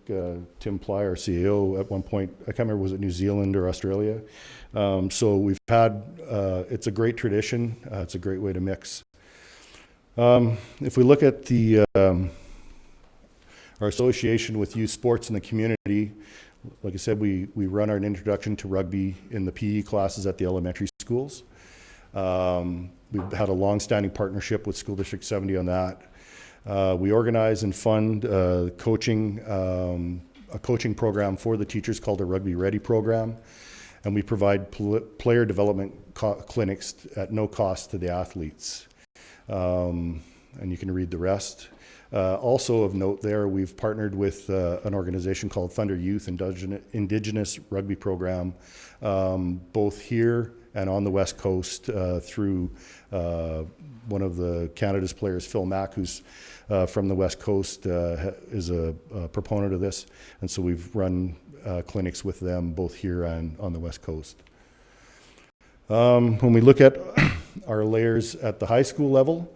Tim Ply, our CEO, at one point, I can't remember, was it New Zealand or Australia? So we've had, it's a great tradition. It's a great way to mix. If we look at the our association with youth sports in the community, like I said, we run our introduction to rugby in the PE classes at the elementary schools. We've had a long-standing partnership with School District 70 on that. We organize and fund a coaching program for the teachers called the Rugby Ready program, and we provide player development clinics at no cost to the athletes. And you can read the rest. Also of note there, we've partnered with an organization called Thunder Youth Indigenous Rugby Program, both here and on the West Coast through one of the Canada's players, Phil Mack, who's from the West Coast, is a proponent of this. And so we've run clinics with them both here and on the West Coast. When we look at our layers at the high school level,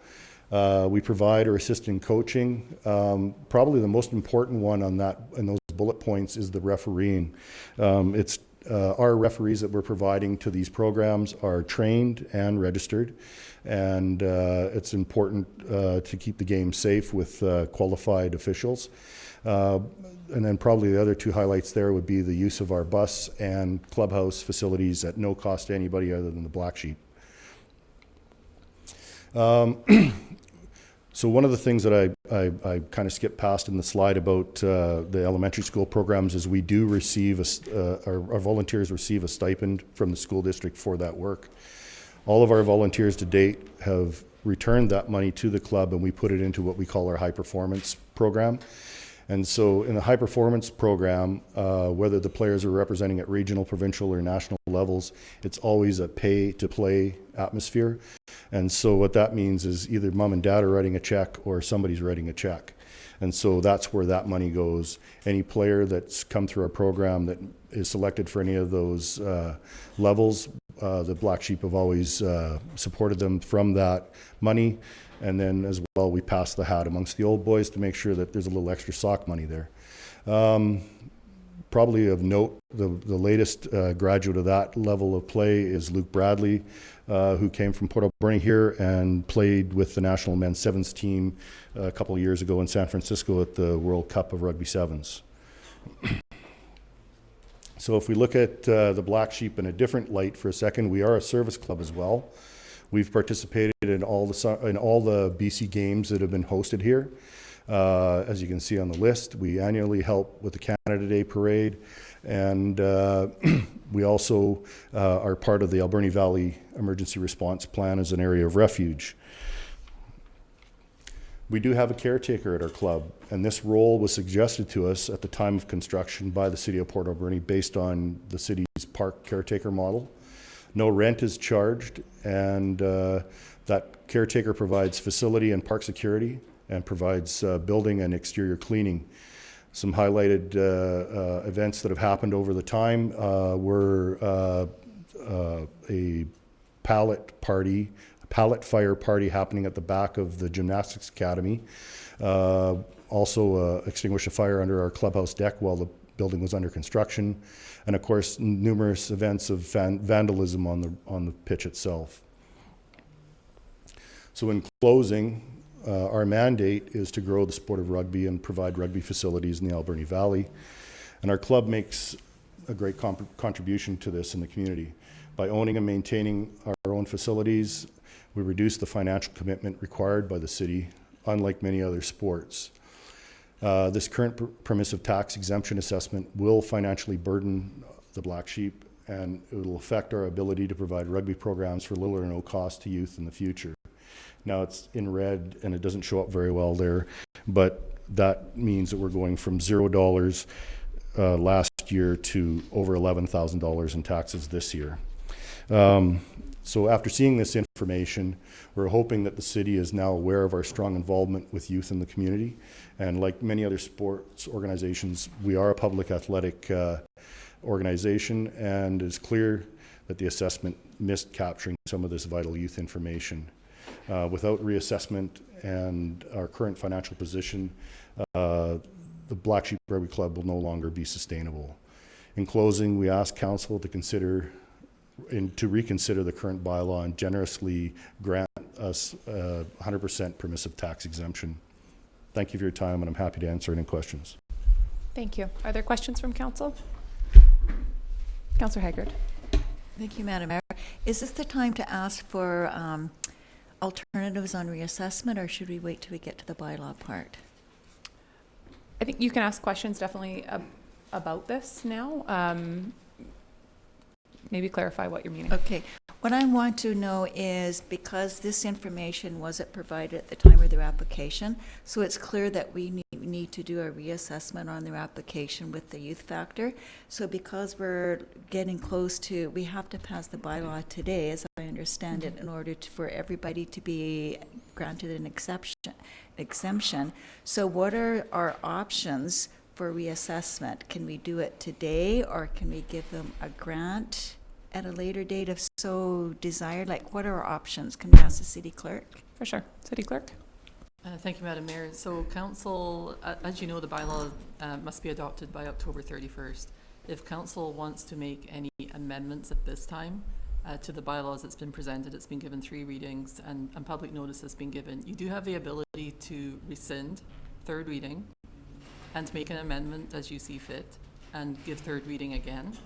we provide or assist in coaching. Probably the most important one on that, in those bullet points, is the refereeing. It's our referees that we're providing to these programs are trained and registered, and it's important to keep the game safe with qualified officials. And then probably the other two highlights there would be the use of our bus and clubhouse facilities at no cost to anybody other than the black sheep. So one of the things that I kind of skipped past in the slide about the elementary school programs is we do receive, our volunteers receive a stipend from the school district for that work. All of our volunteers to date have returned that money to the club, and we put it into what we call our high performance program. And so in the high performance program, whether the players are representing at regional, provincial, or national levels, it's always a pay to play atmosphere. And so what that means is either mom and dad are writing a check or somebody's writing a check. And so that's where that money goes. Any player that's come through our program that is selected for any of those levels, the Black Sheep have always supported them from that money. And then as well, we pass the hat amongst the old boys to make sure that there's a little extra sock money there. Probably of note, the latest graduate of that level of play is Luke Bradley, who came from Port Alberni here and played with the national men's sevens team a couple of years ago in San Francisco at the World Cup of Rugby Sevens. So if we look at the Black Sheep in a different light for a second, we are a service club as well. We've participated in all the BC games that have been hosted here. As you can see on the list, we annually help with the Canada Day Parade, and we also are part of the Alberni Valley Emergency Response Plan as an area of refuge. We do have a caretaker at our club, and this role was suggested to us at the time of construction by the City of Port Alberni based on the city's park caretaker model. No rent is charged, and that caretaker provides facility and park security and provides building and exterior cleaning. Some highlighted events that have happened over the time were a pallet fire party happening at the back of the Gymnastics Academy. Also extinguished a fire under our clubhouse deck while the building was under construction. And of course, numerous events of vandalism on the pitch itself. So in closing, our mandate is to grow the sport of rugby and provide rugby facilities in the Alberni Valley. And our club makes a great contribution to this in the community. By owning and maintaining our own facilities, we reduce the financial commitment required by the city, unlike many other sports. This current permissive tax exemption assessment will financially burden the black sheep, and it will affect our ability to provide rugby programs for little or no cost to youth in the future. Now it's in red and it doesn't show up very well there, but that means that we're going from $0 last year to over $11,000 in taxes this year. So after seeing this information, we're hoping that the city is now aware of our strong involvement with youth in the community. And like many other sports organizations, we are a public athletic organization, and it's clear that the assessment missed capturing some of this vital youth information. Without reassessment and our current financial position, the Black Sheep Rugby Club will no longer be sustainable. In closing, we ask Council to reconsider the current bylaw and generously grant us 100% permissive tax exemption. Thank you for your time, and I'm happy to answer any questions. Thank you. Are there questions from council? Councillor Haggard. Thank you, Madam Mayor. Is this the time to ask for alternatives on reassessment, or should we wait till we get to the bylaw part? I think you can ask questions definitely about this now. Maybe clarify what you're meaning. Okay. What I want to know is, because this information wasn't provided at the time of their application, so it's clear that we need to do a reassessment on their application with the youth factor. So because we're getting close to, we have to pass the bylaw today, as I understand it, in order for everybody to be granted an exemption. So what are our options for reassessment? Can we do it today, or can we give them a grant at a later date if so desired? Like, what are our options? Can we ask the city clerk? For sure. City clerk. Thank you, Madam Mayor. So council, as you know, the bylaw must be adopted by October 31st. If council wants to make any amendments at this time to the bylaws that's been presented, it's been given 3 readings and public notice has been given. You do have the ability to rescind third reading and to make an amendment as you see fit and give third reading again.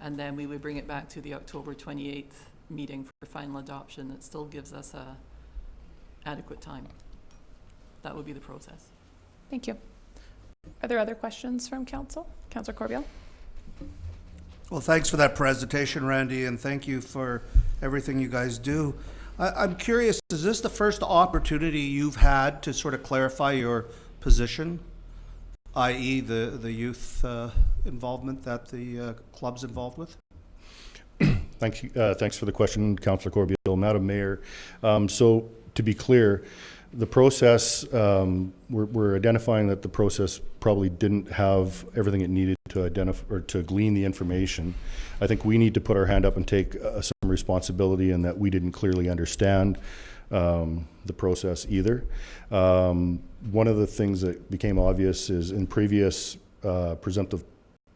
And then we would bring it back to the October 28th meeting for final adoption. It still gives us adequate time. That would be the process. Thank you. Are there other questions from council? Councillor Corbeil? Well, thanks for that presentation, Randy, and thank you for everything you guys do. I'm curious, is this the first opportunity you've had to sort of clarify your position, i.e. the youth involvement that the club's involved with? Thanks for the question, Councillor Corbeil. Madam Mayor, so to be clear, the process, we're identifying that the process probably didn't have everything it needed to identify or to glean the information. I think we need to put our hand up and take some responsibility in that we didn't clearly understand the process either. One of the things that became obvious is in previous presumptive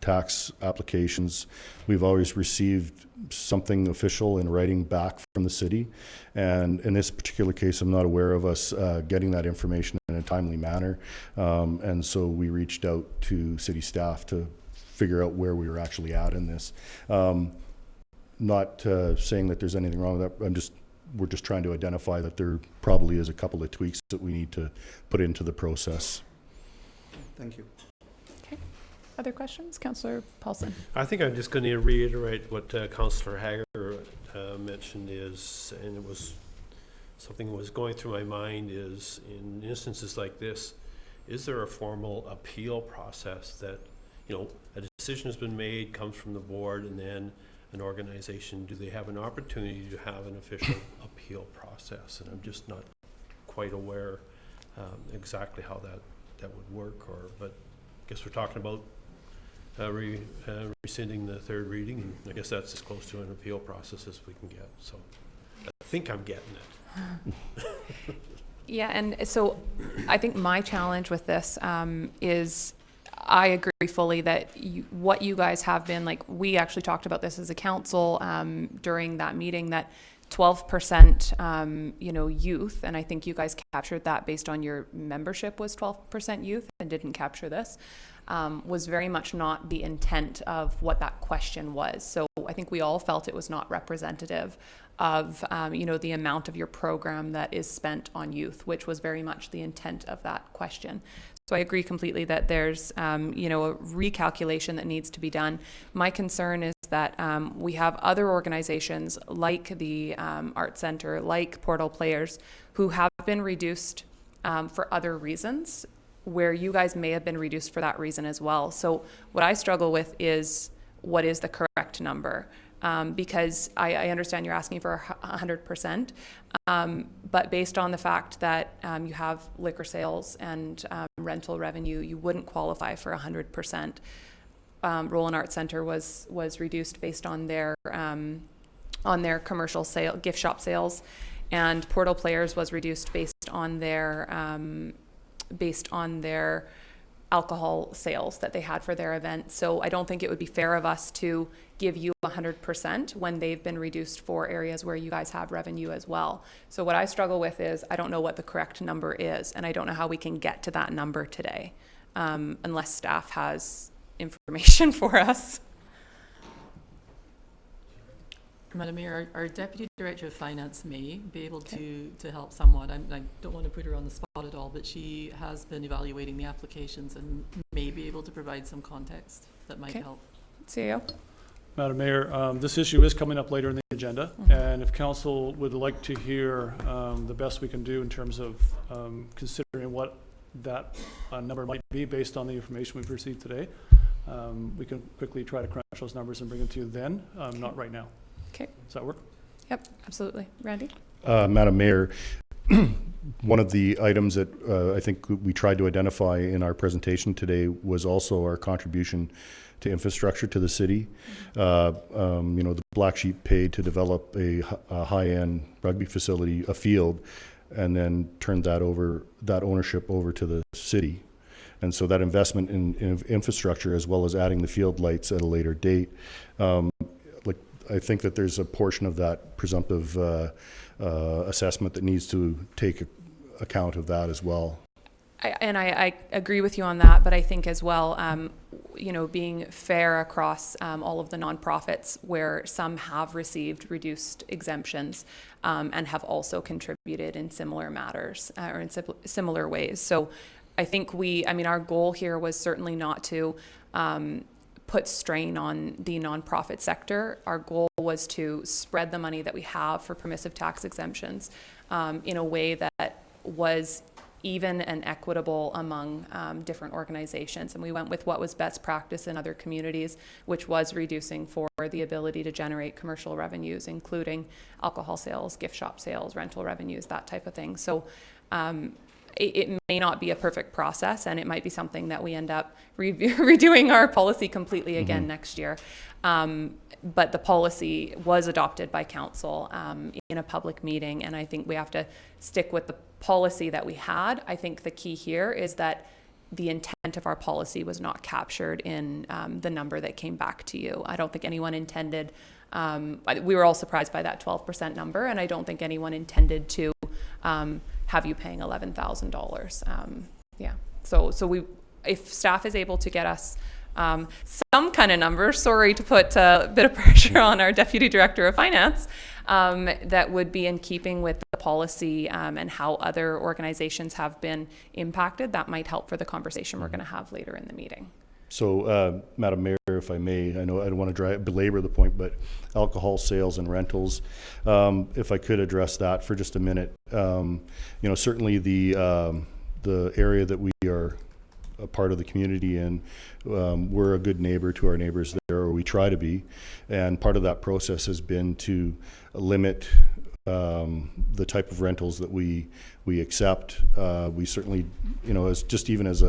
tax applications, we've always received something official in writing back from the city. And in this particular case, I'm not aware of us getting that information in a timely manner. And so we reached out to city staff to figure out where we were actually at in this. Not saying that there's anything wrong with that. I'm just we're just trying to identify that there probably is a couple of tweaks that we need to put into the process. Thank you. Other questions? Councillor Paulson. I think I'm just going to reiterate what Councillor Hager mentioned is, and it was something that was going through my mind, is in instances like this, is there a formal appeal process that, you know, a decision has been made, comes from the board, and then an organization, do they have an opportunity to have an official appeal process? And I'm just not quite aware exactly how that would work, but I guess we're talking about rescinding the third reading, and I guess that's as close to an appeal process as we can get. So I think I'm getting it. Yeah, and so I think my challenge with this is I agree fully that what you guys have been, like, we actually talked about this as a council during that meeting, that 12% youth, and I think you guys captured that based on your membership was 12% youth and didn't capture this, was very much not the intent of what that question was. So I think we all felt it was not representative of the amount of your program that is spent on youth, which was very much the intent of that question. So I agree completely that there's a recalculation that needs to be done. My concern is that we have other organizations like the Art Center, like Portal Players, who have been reduced for other reasons, where you guys may have been reduced for that reason as well. So what I struggle with is, what is the correct number? Because I understand you're asking for 100%, but based on the fact that you have liquor sales and rental revenue, you wouldn't qualify for 100%. Roland Art Center was reduced based on their commercial sale, gift shop sales, and Portal Players was reduced based on their alcohol sales that they had for their event. So I don't think it would be fair of us to give you 100% when they've been reduced for areas where you guys have revenue as well. So what I struggle with is, I don't know what the correct number is, and I don't know how we can get to that number today, unless staff has information for us. Madam Mayor, our Deputy Director of Finance may be able to help somewhat. I don't want to put her on the spot at all, but she has been evaluating the applications and may be able to provide some context that might help. CEO. Madam Mayor, this issue is coming up later in the agenda, and if Council would like to hear the best we can do in terms of considering what that number might be based on the information we've received today, we can quickly try to crunch those numbers and bring them to you then, not right now. Okay. Does that work? Yep, absolutely. Randy? Madam Mayor, one of the items that I think we tried to identify in our presentation today was also our contribution to infrastructure to the city. The Black Sheep paid to develop a high-end rugby facility, a field, and then turned that ownership over to the city. And so that investment in infrastructure, as well as adding the field lights at a later date, I think that there's a portion of that presumptive assessment that needs to take account of that as well. I agree with you on that, but I think as well, being fair across all of the nonprofits, where some have received reduced exemptions and have also contributed in similar matters or in similar ways. So I think our goal here was certainly not to put strain on the nonprofit sector. Our goal was to spread the money that we have for permissive tax exemptions in a way that was even and equitable among different organizations. And we went with what was best practice in other communities, which was reducing for the ability to generate commercial revenues, including alcohol sales, gift shop sales, rental revenues, that type of thing. So it may not be a perfect process, and it might be something that we end up redoing our policy completely again next year. But the policy was adopted by council in a public meeting, and I think we have to stick with the policy that we had. I think the key here is that the intent of our policy was not captured in the number that came back to you. I don't think anyone intended, we were all surprised by that 12% number, and I don't think anyone intended to have you paying $11,000. So if staff is able to get us some kind of number, sorry to put a bit of pressure on our Deputy Director of Finance, that would be in keeping with the policy and how other organizations have been impacted. That might help for the conversation we're going to have later in the meeting. So, Madam Mayor, if I may, I know I don't want to belabor the point, but alcohol sales and rentals, if I could address that for just a minute. Certainly the area that we are a part of the community in, we're a good neighbor to our neighbors there, or we try to be. And part of that process has been to limit the type of rentals that we accept. We certainly, as just even as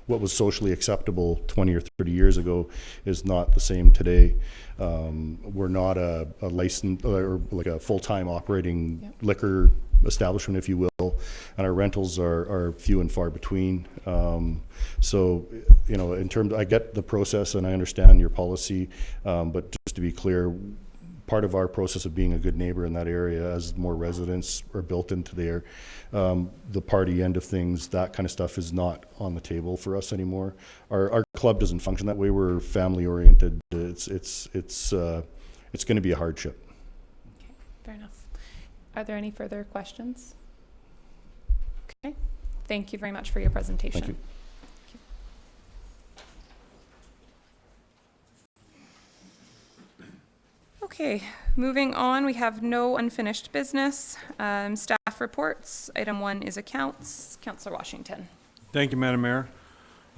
what was socially acceptable 20 or 30 years ago is not the same today. We're not a licensed or like a full-time operating liquor establishment, if you will, and our rentals are few and far between. So, in terms, I get the process and I understand your policy, but just to be clear, part of our process of being a good neighbor in that area, as more residents are built into there, the party end of things, that kind of stuff is not on the table for us anymore. Our club doesn't function that way. We're family oriented. It's going to be a hardship. Okay, fair enough. Are there any further questions? Okay, thank you very much for your presentation. Thank you. Okay, moving on, we have no unfinished business. Staff reports. Item 1 is accounts. Councillor Washington. Thank you, Madam Mayor.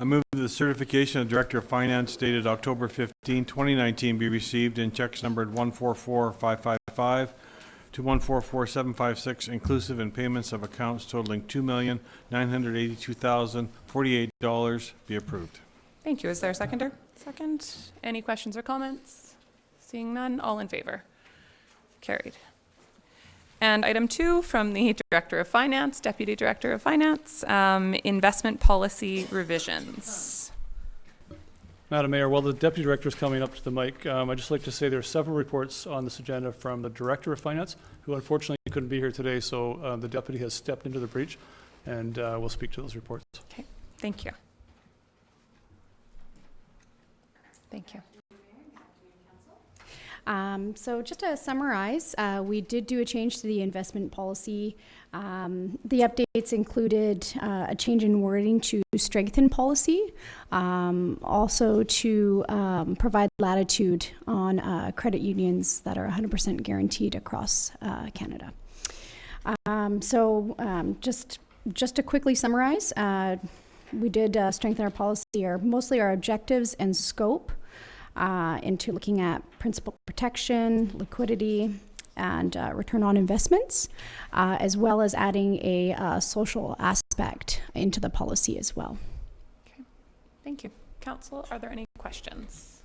I move that the certification of Director of Finance dated October 15, 2019 be received and checks numbered 144555 to 144756 inclusive in payments of accounts totaling $2,982,048 be approved. Thank you. Is there a seconder? Second. Any questions or comments? Seeing none, all in favor? Carried. And item 2 from the Director of Finance, Deputy Director of Finance, investment policy revisions. Madam Mayor, while the Deputy Director is coming up to the mic, I'd just like to say there are several reports on this agenda from the Director of Finance, who unfortunately couldn't be here today, so the Deputy has stepped into the breach, and we'll speak to those reports. Okay, thank you. Thank you. So just to summarize, we did do a change to the investment policy. The updates included a change in wording to strengthen policy, also to provide latitude on credit unions that are 100% guaranteed across Canada. Just to quickly summarize, we did strengthen our policy, or mostly our objectives and scope, into looking at principal protection, liquidity, and return on investments, as well as adding a social aspect into the policy as well. Okay, thank you. Council, are there any questions?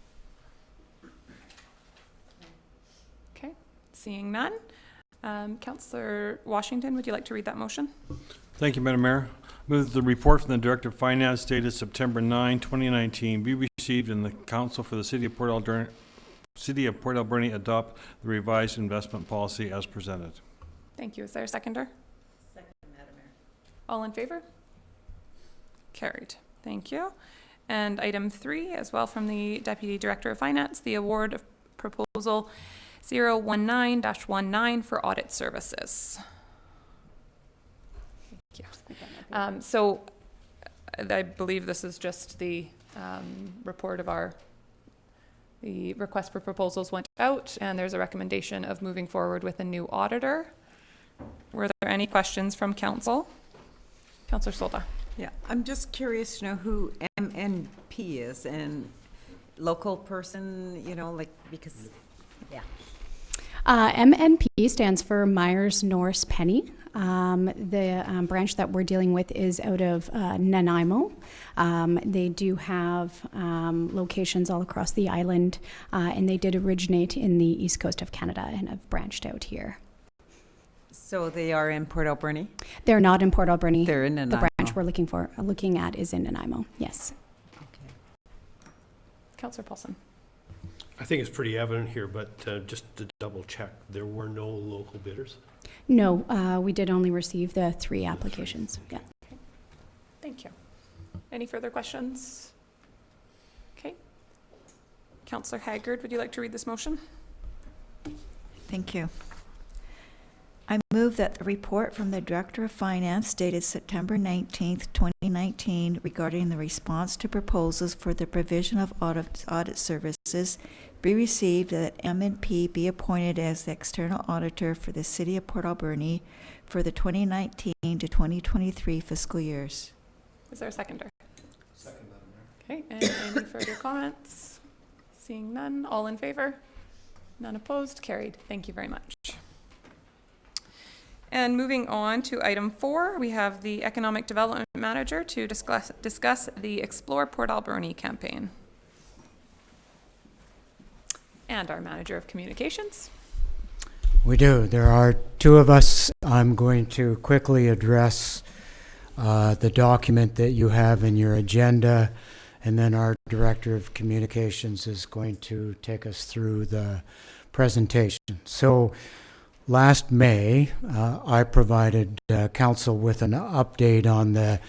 Okay, seeing none. Councillor Washington, would you like to read that motion? Thank you, Madam Mayor. Move that the report from the Director of Finance dated September 9, 2019 be received and the Council for the City of Port Alberni adopt the revised investment policy as presented. Thank you. Is there a seconder? Second, Madam Mayor. All in favor? Carried. Thank you. And item 3, as well from the Deputy Director of Finance, the award of proposal 019-19 for audit services. Thank you. So I believe this is just the report of the request for proposals went out, and there's a recommendation of moving forward with a new auditor. Were there any questions from council? Councillor Solda. Yeah, I'm just curious to know who MNP is, and local person, because, yeah. MNP stands for Myers Norris Penny. The branch that we're dealing with is out of Nanaimo. They do have locations all across the island, and they did originate in the east coast of Canada and have branched out here. So they are in Port Alberni? They're not in Port Alberni. They're in Nanaimo. The branch we're looking at is in Nanaimo, yes. Okay. Councillor Paulson. I think it's pretty evident here, but just to double check, there were no local bidders? No, we did only receive the 3 applications. Yeah. Okay. Thank you. Any further questions? Councillor Haggard, would you like to read this motion? Thank you. I move that the report from the Director of Finance dated September 19th, 2019 regarding the response to proposals for the provision of audit services be received, that M&P be appointed as the external auditor for the City of Port Alberni for the 2019 to 2023 fiscal years. Is there a seconder? Second, Madam Mayor. Okay, and any further comments? Seeing none, all in favor? None opposed, carried. Thank you very much. And moving on to item 4, we have the Economic Development Manager to discuss the Explore Port Alberni campaign. And our Manager of Communications. We do. There are two of us. I'm going to quickly address the document that you have in your agenda, and then our Director of Communications is going to take us through the presentation. So last May, I provided Council with an update on the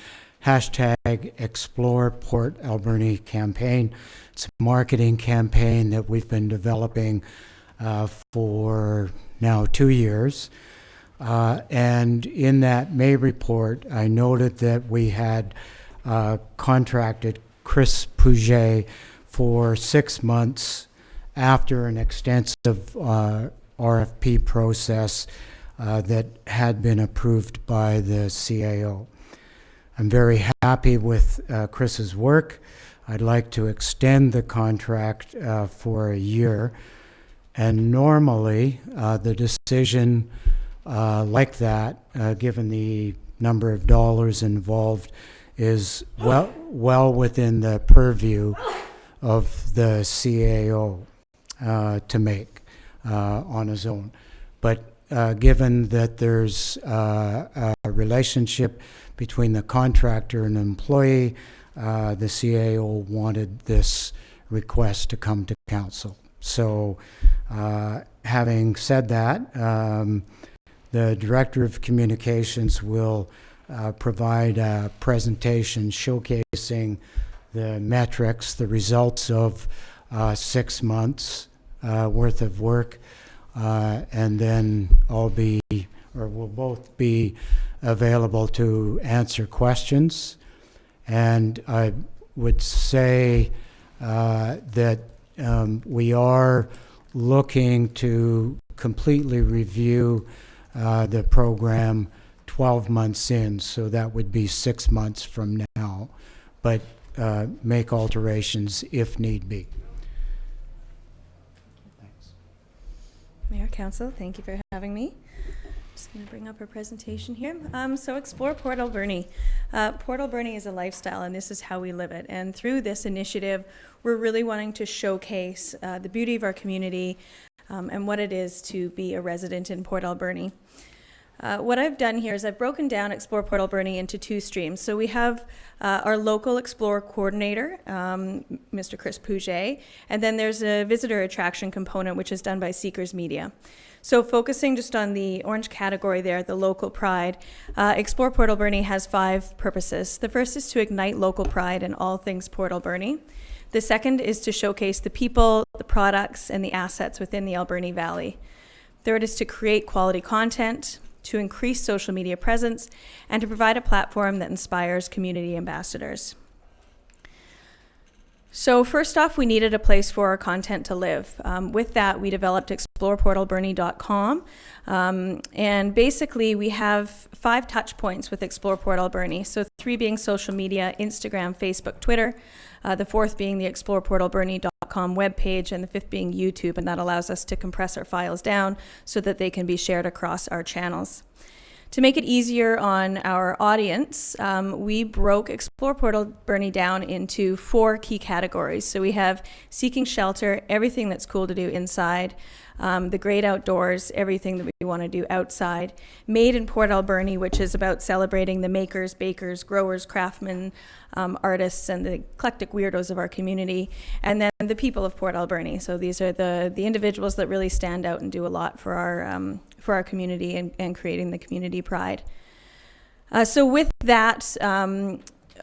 hashtag Explore Port Alberni campaign. It's a marketing campaign that we've been developing for now 2 years. And in that May report, I noted that we had contracted Chris Pouget for 6 months after an extensive RFP process that had been approved by the CAO. I'm very happy with Chris's work. I'd like to extend the contract for a year. And normally, the decision like that, given the number of dollars involved, is well within the purview of the CAO to make on his own. But given that there's a relationship between the contractor and employee, the CAO wanted this request to come to council. So having said that, the Director of Communications will provide a presentation showcasing the metrics, the results of 6 months worth of work, and then we'll both be available to answer questions. And I would say that we are looking to completely review the program 12 months in, so that would be 6 months from now, but make alterations if need be. Thanks. Mayor, Council, thank you for having me. Just going to bring up our presentation here. So Explore Port Alberni. Port Alberni is a lifestyle, and this is how we live it. And through this initiative, we're really wanting to showcase the beauty of our community and what it is to be a resident in Port Alberni. What I've done here is I've broken down Explore Port Alberni into 2 streams. So we have our local Explore coordinator, Mr. Chris Pouget, and then there's a visitor attraction component, which is done by Seekers Media. So focusing just on the orange category there, the local pride, Explore Port Alberni has 5 purposes. The first is to ignite local pride in all things Port Alberni. The second is to showcase the people, the products, and the assets within the Alberni Valley. Third is to create quality content, to increase social media presence, and to provide a platform that inspires community ambassadors. So first off, we needed a place for our content to live. With that, we developed exploreportalberni.com. And basically, we have 5 touch points with Explore Port Alberni. So 3 being social media, Instagram, Facebook, Twitter. The 4th being the exploreportalberni.com webpage, and the 5th being YouTube, and that allows us to compress our files down so that they can be shared across our channels. To make it easier on our audience, we broke Explore Port Alberni down into 4 key categories. So we have seeking shelter, everything that's cool to do inside, the great outdoors, everything that we want to do outside, Made in Port Alberni, which is about celebrating the makers, bakers, growers, craftsmen, artists, and the eclectic weirdos of our community, and then the people of Port Alberni. So these are the individuals that really stand out and do a lot for our community and creating the community pride. So with that,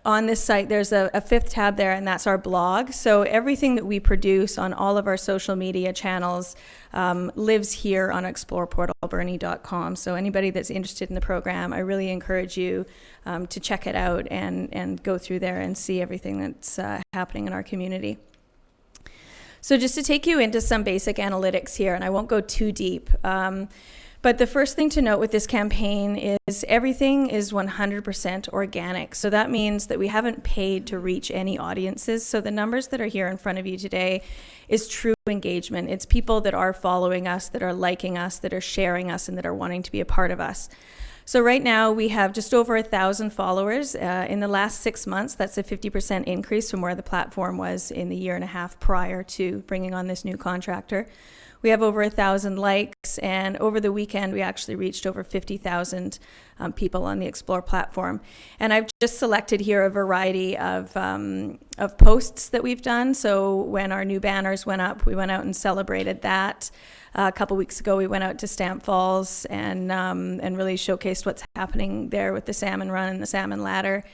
on this site, there's a fifth tab there, and that's our blog. So everything that we produce on all of our social media channels lives here on exploreportalberni.com. So anybody that's interested in the program, I really encourage you to check it out and go through there and see everything that's happening in our community. So just to take you into some basic analytics here, and I won't go too deep, but the first thing to note with this campaign is everything is 100% organic. So that means that we haven't paid to reach any audiences. So the numbers that are here in front of you today is true engagement. It's people that are following us, that are liking us, that are sharing us, and that are wanting to be a part of us. So right now we have just over 1,000 followers. In the last 6 months, that's a 50% increase from where the platform was in the year and a half prior to bringing on this new contractor. We have over 1,000 likes, and over the weekend, we actually reached over 50,000 people on the Explore platform. And I've just selected here a variety of posts that we've done. So when our new banners went up, we went out and celebrated that. A couple weeks ago, we went out to Stamp Falls and really showcased what's happening there with the salmon run and the salmon ladder.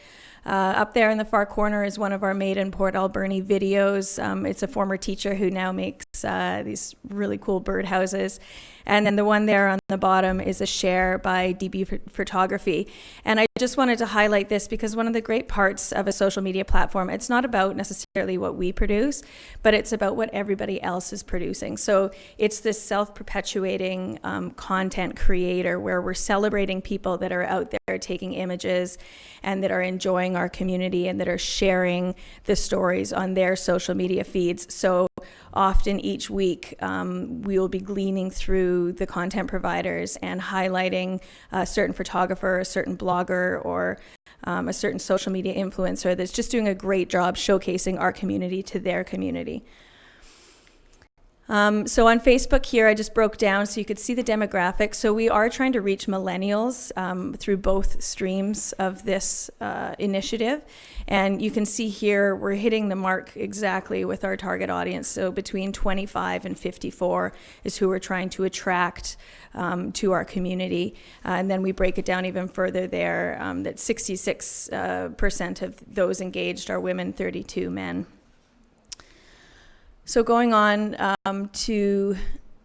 Up there in the far corner is one of our Made in Port Alberni videos. It's a former teacher who now makes these really cool birdhouses. And then the one there on the bottom is a share by DB Photography. And I just wanted to highlight this because one of the great parts of a social media platform, it's not about necessarily what we produce, but it's about what everybody else is producing. So it's this self-perpetuating content creator where we're celebrating people that are out there taking images and that are enjoying our community and that are sharing the stories on their social media feeds. So often each week we will be gleaning through the content providers and highlighting a certain photographer, a certain blogger, or a certain social media influencer that's just doing a great job showcasing our community to their community. So on Facebook here, I just broke down so you could see the demographics. So we are trying to reach millennials through both streams of this initiative. And you can see here, we're hitting the mark exactly with our target audience. So between 25 and 54 is who we're trying to attract to our community. And then we break it down even further there, that 66% of those engaged are women, 32 men. So going on to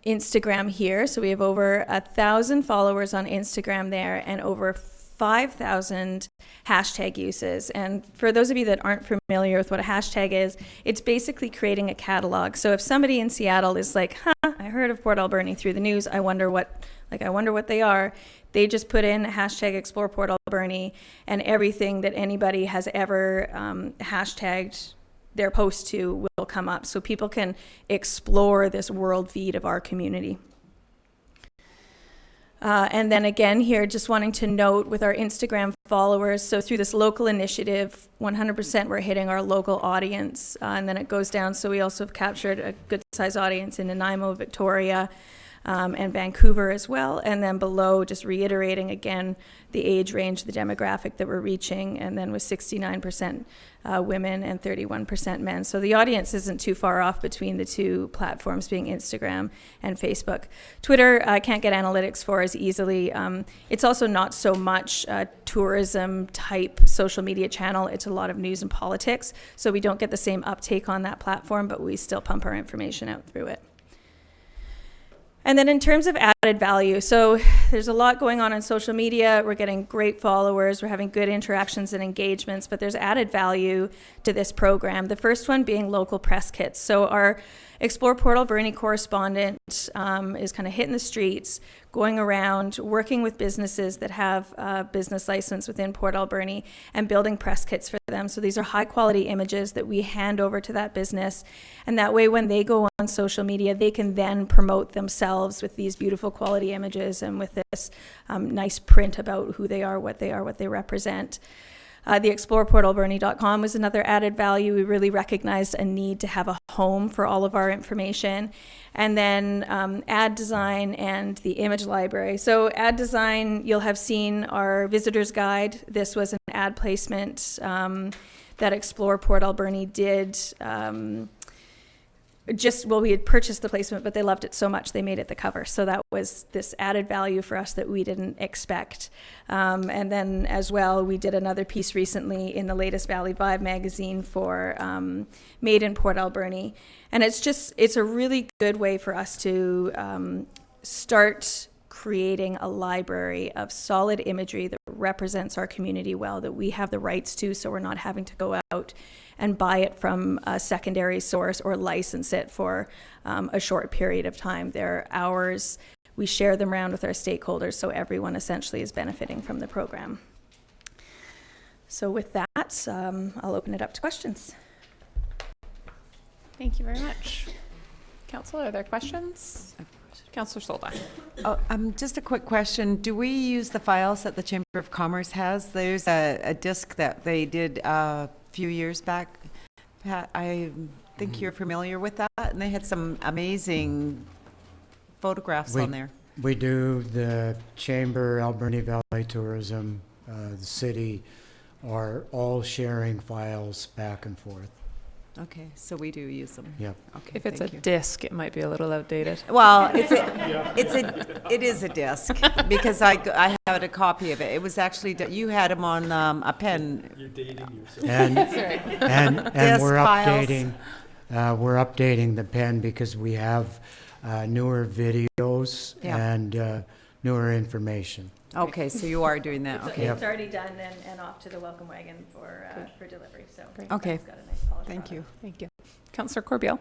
Instagram here. So we have over 1,000 followers on Instagram there and over 5,000 hashtag uses. And for those of you that aren't familiar with what a hashtag is, it's basically creating a catalog. So if somebody in Seattle is like, I heard of Port Alberni through the news, I wonder what they are. They just put in hashtag Explore Port Alberni, and everything that anybody has ever hashtagged their post to will come up, so people can explore this world feed of our community. And then again here, just wanting to note with our Instagram followers, so through this local initiative, 100% we're hitting our local audience, and then it goes down, so we also have captured a good size audience in Nanaimo, Victoria, and Vancouver as well. And then below, just reiterating again the age range, the demographic that we're reaching, and then with 69% women and 31% men. So the audience isn't too far off between the two platforms, being Instagram and Facebook. Twitter, I can't get analytics for as easily. It's also not so much a tourism type social media channel. It's a lot of news and politics. So we don't get the same uptake on that platform, but we still pump our information out through it. And then in terms of added value, so there's a lot going on social media. We're getting great followers. We're having good interactions and engagements, but there's added value to this program. The first one being local press kits. So our Explore Port Alberni correspondent is kind of hitting the streets, going around, working with businesses that have a business license within Port Alberni and building press kits for them. So these are high quality images that we hand over to that business. And that way, when they go on social media, they can then promote themselves with these beautiful quality images and with this nice print about who they are, what they represent. The exploreportalberni.com was another added value. We really recognized a need to have a home for all of our information. And then ad design and the image library. So ad design, you'll have seen our visitor's guide. This was an ad placement that Explore Port Alberni did we had purchased the placement, but they loved it so much they made it the cover. So that was this added value for us that we didn't expect. And then as well, we did another piece recently in the latest Valley Vibe magazine for Made in Port Alberni. And it's a really good way for us to start creating a library of solid imagery that represents our community well, that we have the rights to, so we're not having to go out and buy it from a secondary source or license it for a short period of time. They're ours. We share them around with our stakeholders, so everyone essentially is benefiting from the program. So with that, I'll open it up to questions. Thank you very much. Council, are there questions? Councillor Solda. Oh, just a quick question. Do we use the files that the Chamber of Commerce has? There's a disc that they did a few years back. Pat, I think you're familiar with that, and they had some amazing photographs on there. We do. The Chamber, Alberni Valley Tourism, the city are all sharing files back and forth. Okay, so we do use them. Yep. Okay, If it's a thank you. disc, it might be a little outdated. Well, it is a disc because I had a copy of it. It was actually, you had them on a pen. You're dating yourself. And Disc we're files. updating the pen because we have newer videos Yeah. and newer information. Okay, so you are doing that, okay. It's already done and off to the welcome wagon for delivery. So Okay. it's got a nice polish Thank on it. you. Thank you. Councillor Corbeil.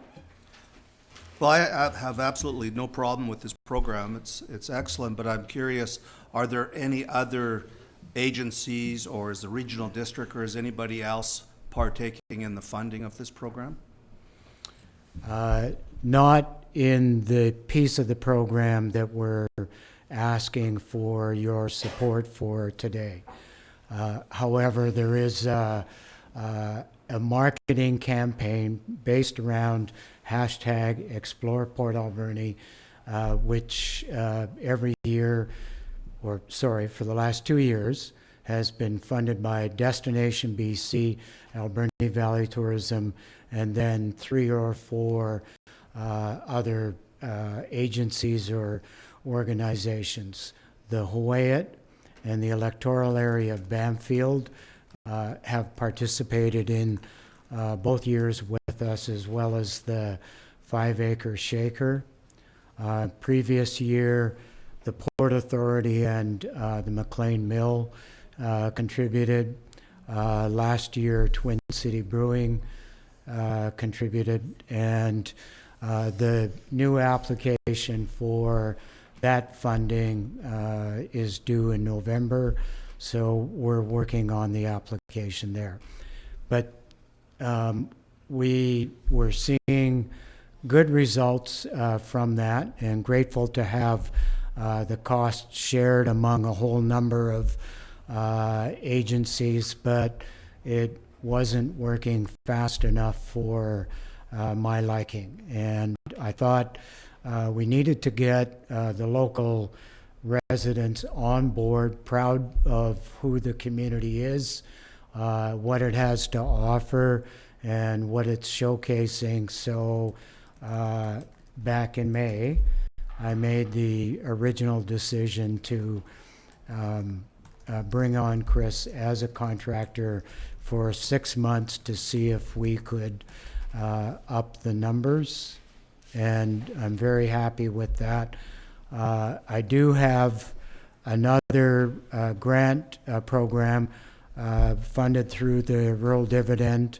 Well, I have absolutely no problem with this program. It's excellent, but I'm curious, are there any other agencies, or is the regional district, or is anybody else partaking in the funding of this program? Not in the piece of the program that we're asking for your support for today. However, there is a marketing campaign based around hashtag Explore Port Alberni, which every year, for the last 2 years, has been funded by Destination BC, Alberni Valley Tourism, and then 3 or 4 other agencies or organizations. The Hawaiiat and the electoral area of Bamfield have participated in both years with us, as well as the 5 Acre Shaker. Previous year, the Port Authority and the McLean Mill contributed. Last year, Twin City Brewing contributed, and the new application for that funding is due in November, so we're working on the application there. But we were seeing good results from that, and grateful to have the cost shared among a whole number of agencies, but it wasn't working fast enough for my liking. And I thought we needed to get the local residents on board, proud of who the community is, what it has to offer, and what it's showcasing. So back in May, I made the original decision to bring on Chris as a contractor for 6 months to see if we could up the numbers, and I'm very happy with that. I do have another grant program funded through the Rural Dividend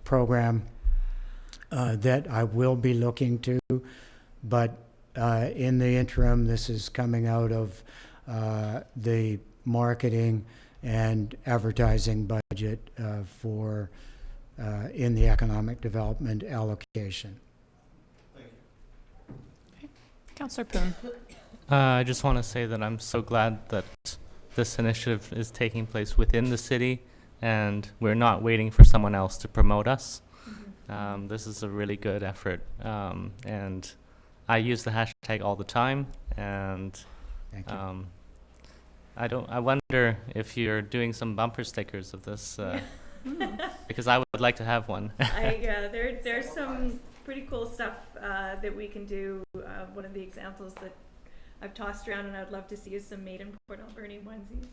program that I will be looking to, but in the interim, this is coming out of the marketing and advertising budget for in the economic development allocation. Councillor Poon. I just want to say that I'm so glad that this initiative is taking place within the city, and we're not waiting for someone else to promote us. This is a really good effort, and I use the hashtag all the time, and Thank you. I wonder if you're doing some bumper stickers of this, because I would like to have one. There's some pretty cool stuff that we can do. One of the examples that I've tossed around and I'd love to see is some made in Port Alberni onesies.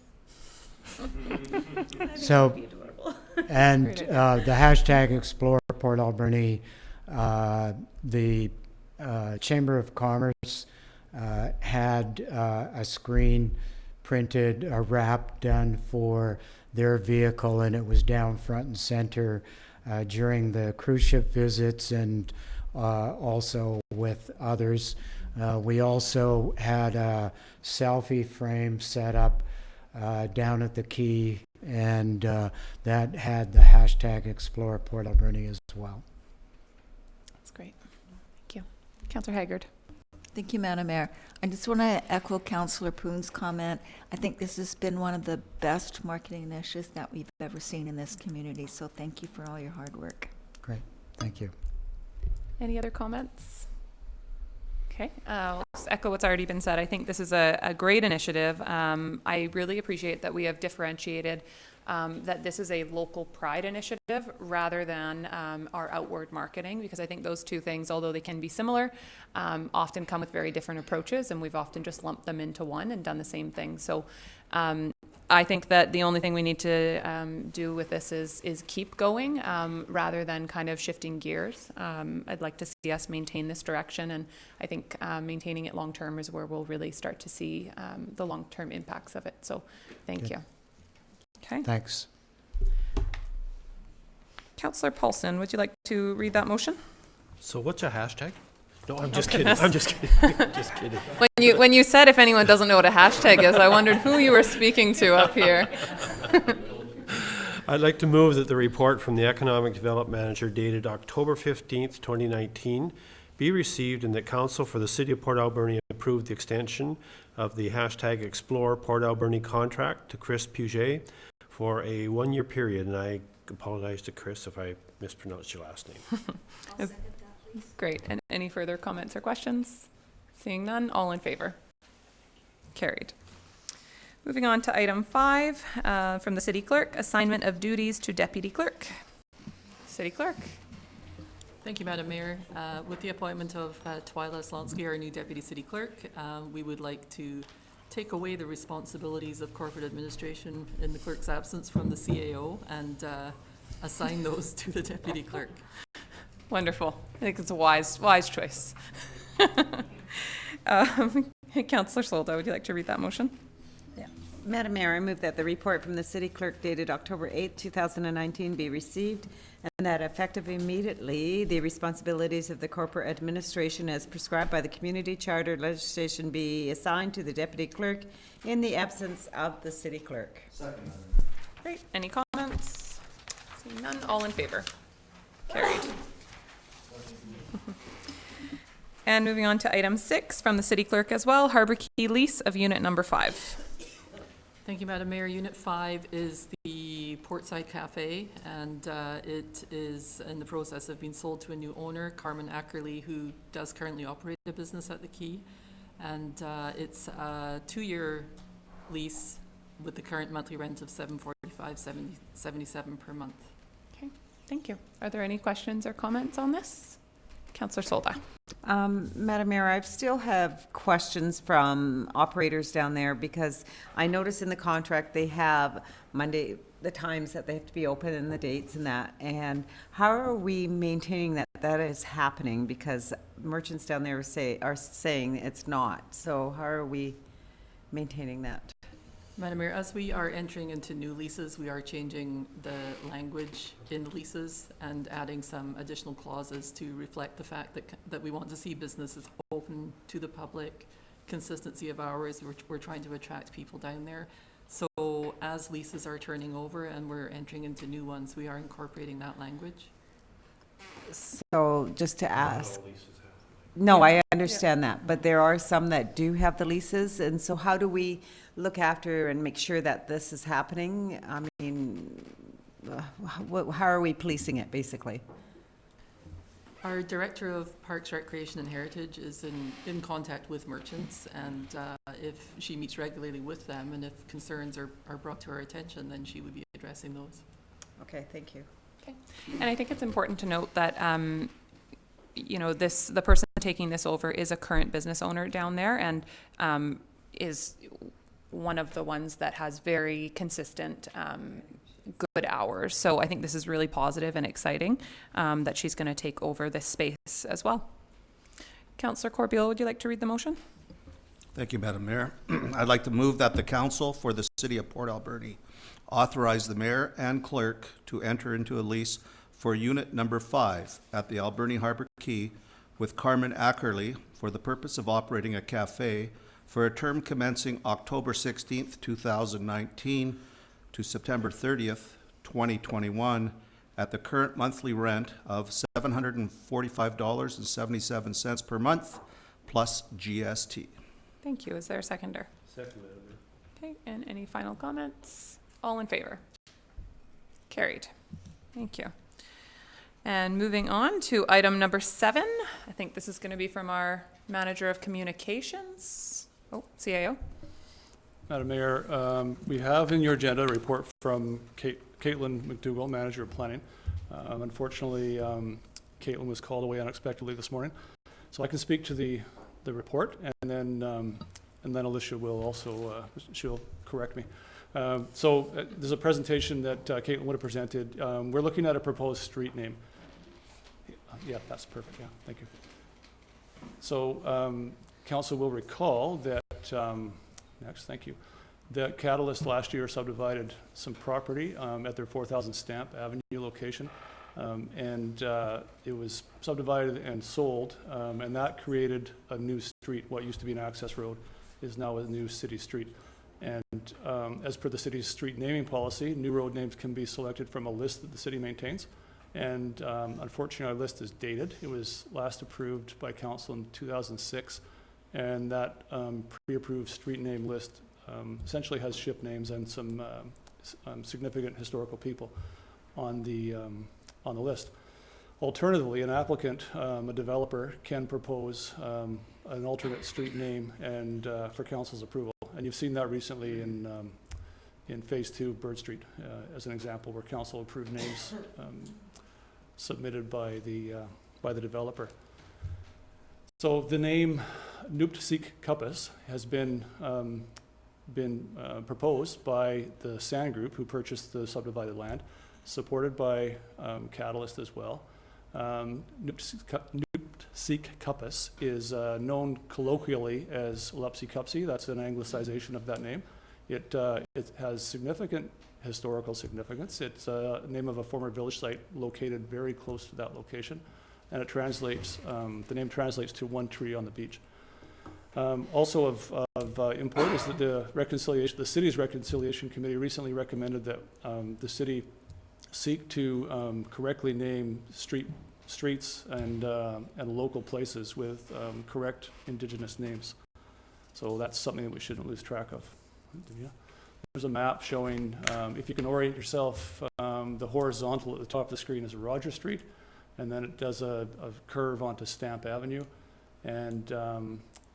I think So, that'd be adorable. and Great idea. the hashtag Explore Port Alberni, the Chamber of Commerce had a screen printed, a wrap done for their vehicle, and it was down front and center during the cruise ship visits and also with others. We also had a selfie frame set up down at the quay, and that had the hashtag Explore Port Alberni as well. That's great. Thank you. Councillor Haggard. Thank you, Madam Mayor. I just want to echo Councillor Poon's comment. I think this has been one of the best marketing initiatives that we've ever seen in this community, so thank you for all your hard work. Great, thank you. Any other comments? Okay, I'll just echo what's already been said. I think this is a great initiative. I really appreciate that we have differentiated that this is a local pride initiative rather than our outward marketing, because I think those two things, although they can be similar, often come with very different approaches, and we've often just lumped them into one and done the same thing. So I think that the only thing we need to do with this is keep going rather than kind of shifting gears. I'd like to see us maintain this direction, and I think maintaining it long term is where we'll really start to see the long term impacts of it. So thank Good. you. Okay. Thanks. Councillor Paulson, would you like to read that motion? So what's a hashtag? No, I'm Oh, just kidding. goodness. I'm just kidding. Just kidding. When you said if anyone doesn't know what a hashtag is, I wondered who you were speaking to up here. I'd like to move that the report from the Economic Development Manager dated October 15th, 2019 be received, and that Council for the City of Port Alberni approve the extension of the hashtag Explore Port Alberni contract to Chris Puget for a 1-year period. And I apologize to Chris if I mispronounced your last name. Great. And any further comments or questions? Seeing none, all in favor? Carried. Moving on to item 5 from the City Clerk, assignment of duties to Deputy Clerk. City Clerk. Thank you, Madam Mayor. With the appointment of Twyla Slonsky, our new Deputy City Clerk, we would like to take away the responsibilities of corporate administration in the clerk's absence from the CAO and assign those to the Deputy Clerk. Wonderful. I think it's a wise choice. Councillor Solda, would you like to read that motion? Madam Mayor, I move that the report from the City Clerk dated October 8, 2019 be received, and that effective immediately, the responsibilities of the corporate administration as prescribed by the Community Charter legislation be assigned to the Deputy Clerk in the absence of the City Clerk. Second. Great. Any comments? Seeing none, all in favor? Carried. And moving on to item 6 from the City Clerk as well, Harbour Key lease of unit number 5. Thank you, Madam Mayor. Unit 5 is the Portside Cafe, and it is in the process of being sold to a new owner, Carmen Ackerley, who does currently operate a business at the quay. And it's a 2-year lease with the current monthly rent of $745.77 per month. Okay, thank you. Are there any questions or comments on this? Councillor Solda. Madam Mayor, I still have questions from operators down there, because I notice in the contract they have Monday, the times that they have to be open and the dates and that. And how are we maintaining that that is happening? Because merchants down there are saying it's not. So how are we maintaining that? Madam Mayor, as we are entering into new leases, we are changing the language in the leases and adding some additional clauses to reflect the fact that we want to see businesses open to the public, consistency of hours. We're trying to attract people down there. So as leases are turning over and we're entering into new ones, we are incorporating that language. So just to ask. No, I understand that, but there are some that do have the leases, and so how do we look after and make sure that this is happening? I mean, how are we policing it, basically? Our Director of Parks, Recreation and Heritage is in contact with merchants, and if she meets regularly with them and if concerns are brought to her attention, then she would be addressing those. Okay, thank you. Okay, and I think it's important to note that you know, the person taking this over is a current business owner down there, and is one of the ones that has very consistent good hours. So I think this is really positive and exciting that she's going to take over this space as well. Councillor Corbeil, would you like to read the motion? Thank you, Madam Mayor. I'd like to move that the council for the City of Port Alberni authorize the mayor and clerk to enter into a lease for unit number 5 at the Alberni Harbor Quay with Carmen Ackerley for the purpose of operating a cafe for a term commencing October 16th, 2019 to September 30th, 2021 at the current monthly rent of $745.77 per month plus GST. Thank you. Is there a seconder? Second, Madam Mayor. Okay, and any final comments? All in favor? Carried. Thank you. And moving on to item number 7. I think this is going to be from our Manager of Communications. Oh, CAO. Madam Mayor, we have in your agenda a report from Caitlin McDougall, Manager of Planning. Unfortunately, Caitlin was called away unexpectedly this morning. So I can speak to the report, and then Alicia will also, she'll correct me. There's a presentation that Caitlin would have presented. We're looking at a proposed street name. Yeah, that's perfect. Yeah, thank you. So council will recall that, next, thank you, that Catalyst last year subdivided some property at their 4000 Stamp Avenue location. It was subdivided and sold, and that created a new street. What used to be an access road is now a new city street. And as per the city's street naming policy, new road names can be selected from a list that the city maintains. And unfortunately, our list is dated. It was last approved by council in 2006. And that pre-approved street name list essentially has ship names and some significant historical people on the list. Alternatively, an applicant, a developer, can propose an alternate street name and for council's approval. And you've seen that recently in Phase 2, Bird Street, as an example, where council approved names submitted by the developer. So the name Nuptseek Cuppus has been proposed by the Sand Group, who purchased the subdivided land, supported by Catalyst as well. Nuptseek Cuppus is known colloquially as Lupsi-Cupsi. That's an anglicization of that name. It has significant historical significance. It's a name of a former village site located very close to that location, and it translates. The name translates to one tree on the beach. Also of import is that the city's reconciliation committee recently recommended that the city seek to correctly name streets and local places with correct Indigenous names. So that's something that we shouldn't lose track of. There's a map showing, if you can orient yourself, the horizontal at the top of the screen is Roger Street, and then it does a curve onto Stamp Avenue, and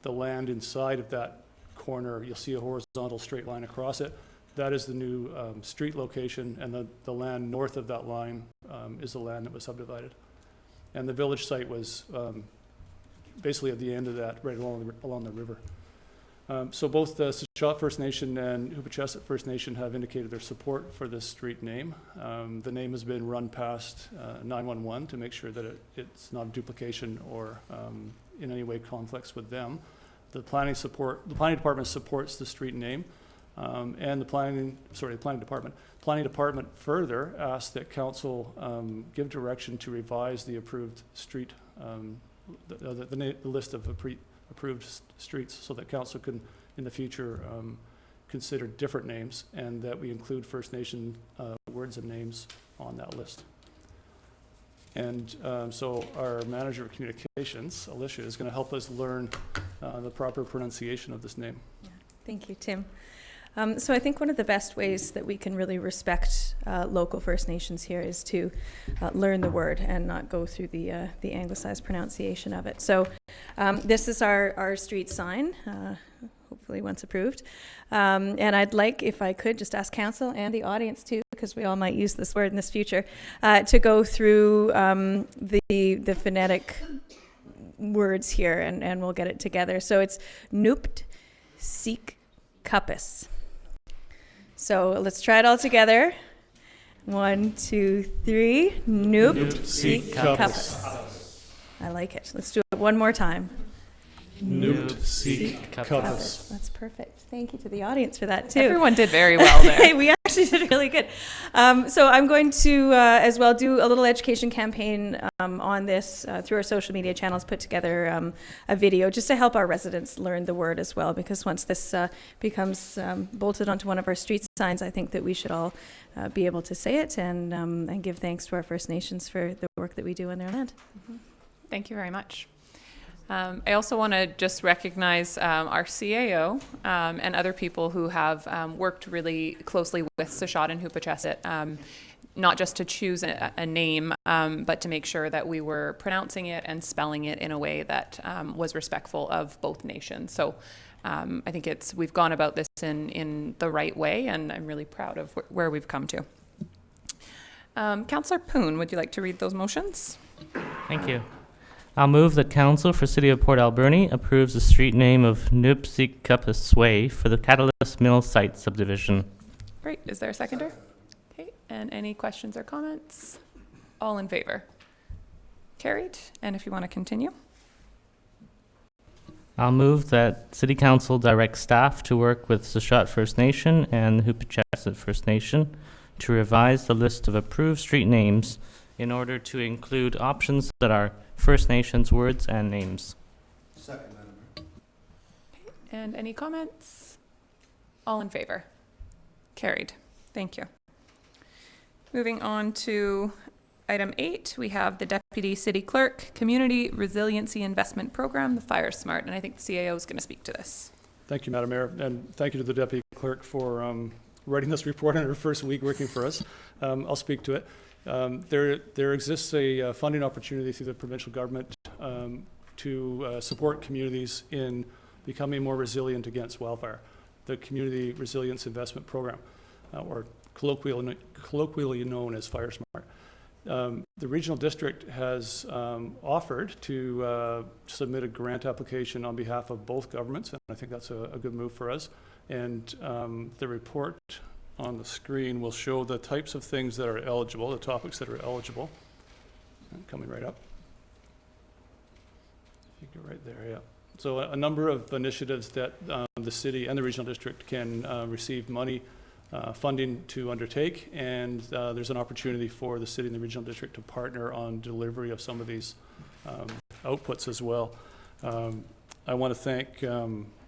the land inside of that corner, you'll see a horizontal straight line across it. That is the new street location, and the land north of that line is the land that was subdivided. And the village site was basically at the end of that, right along the river. So both the Sitchot First Nation and Hoopachesset First Nation have indicated their support for this street name. The name has been run past 911 to make sure that it's not a duplication or in any way conflicts with them. The planning department supports the street name, and the planning department further asked that council give direction to revise the approved street, the list of approved streets, so that council can in the future consider different names, and that we include First Nation words and names on that list. And so our Manager of Communications, Alicia, is going to help us learn the proper pronunciation of this name. Yeah. Thank you, Tim. So I think one of the best ways that we can really respect local First Nations here is to learn the word and not go through the anglicized pronunciation of it. So this is our street sign. hopefully once approved. And I'd like, if I could, just ask council and the audience too, because we all might use this word in this future, to go through the phonetic words here, and we'll get it together. So it's noopt, seek, cuppus. So let's try it all together. 1, 2, 3. Noopt, seek, cuppus. I like it. Let's do it one more time. Noopt, seek, cuppus. That's perfect. Thank you to the audience for that too. Everyone did very well there. We actually did really good. So I'm going to as well do a little education campaign on this through our social media channels, put together a video just to help our residents learn the word as well, because once this becomes bolted onto one of our street signs, I think that we should all be able to say it and give thanks to our First Nations for the work that we do on their land. Thank you very much. I also want to just recognize our CAO and other people who have worked really closely with Sashot and Hoopachesit, not just to choose a name, but to make sure that we were pronouncing it and spelling it in a way that was respectful of both nations. So I think we've gone about this in the right way, and I'm really proud of where we've come to. Councillor Poon, would you like to read those motions? Thank you. I'll move that Council for City of Port Alberni approves the street name of Nupsik Way for the Catalyst Mill Site subdivision. Great. Is there a seconder? Okay. And any questions or comments? All in favor? Carried. And if you want to continue. I'll move that City Council direct staff to work with Sashot First Nation and Hoopachesit First Nation to revise the list of approved street names in order to include options that are First Nations words and names. Second, Madam Mayor. And any comments? All in favor? Carried. Thank you. Moving on to item 8, we have the Deputy City Clerk Community Resiliency Investment Program, the Fire Smart, and I think the CAO is going to speak to this. Thank you, Madam Mayor, and thank you to the Deputy Clerk for writing this report on her first week working for us. I'll speak to it. There exists a funding opportunity through the provincial government to support communities in becoming more resilient against wildfire. The Community Resilience Investment Program, or colloquially known as Fire Smart. The regional district has offered to submit a grant application on behalf of both governments, and I think that's a good move for us. And the report on the screen will show the types of things that are eligible, the topics that are eligible. Coming right up. You go right there, yeah. So a number of initiatives that the city and the regional district can receive money, funding to undertake, and there's an opportunity for the city and the regional district to partner on delivery of some of these outputs as well. I want to thank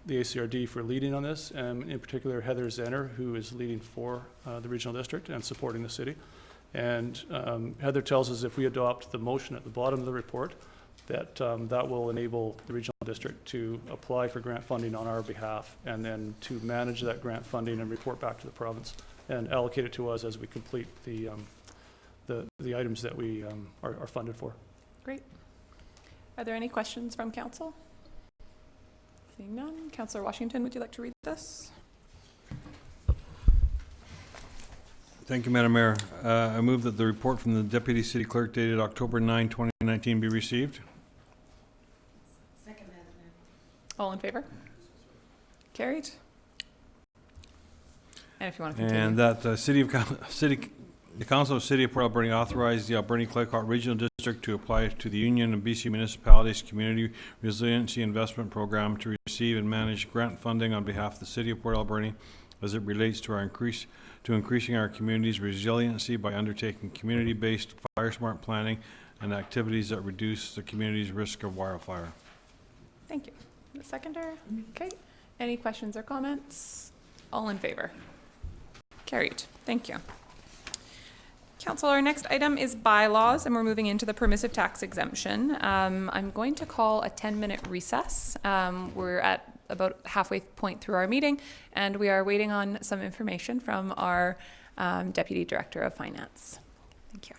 the ACRD for leading on this, and in particular Heather Zenner, who is leading for the regional district and supporting the city. And Heather tells us if we adopt the motion at the bottom of the report, that that will enable the regional district to apply for grant funding on our behalf, and then to manage that grant funding and report back to the province and allocate it to us as we complete the items that we are funded for. Great. Are there any questions from council? Seeing none. Councillor Washington, would you like to read this? Thank you, Madam Mayor. I move that the report from the Deputy City Clerk dated October 9, 2019 be received. Second, Madam Mayor. All in favor? Carried. And if you want to continue. And that the Council of City of Port Alberni authorized the Alberni Claycourt Regional District to apply to the Union and BC Municipalities Community Resiliency Investment Program to receive and manage grant funding on behalf of the City of Port Alberni as it relates to increasing our community's resiliency by undertaking community-based fire smart planning and activities that reduce the community's risk of wildfire. Thank you. The seconder? Okay. Any questions or comments? All in favor? Carried. Thank you. Council, our next item is bylaws, and we're moving into the permissive tax exemption. I'm going to call a 10-minute recess. We're at about halfway point through our meeting, and we are waiting on some information from our Deputy Director of Finance. Thank you.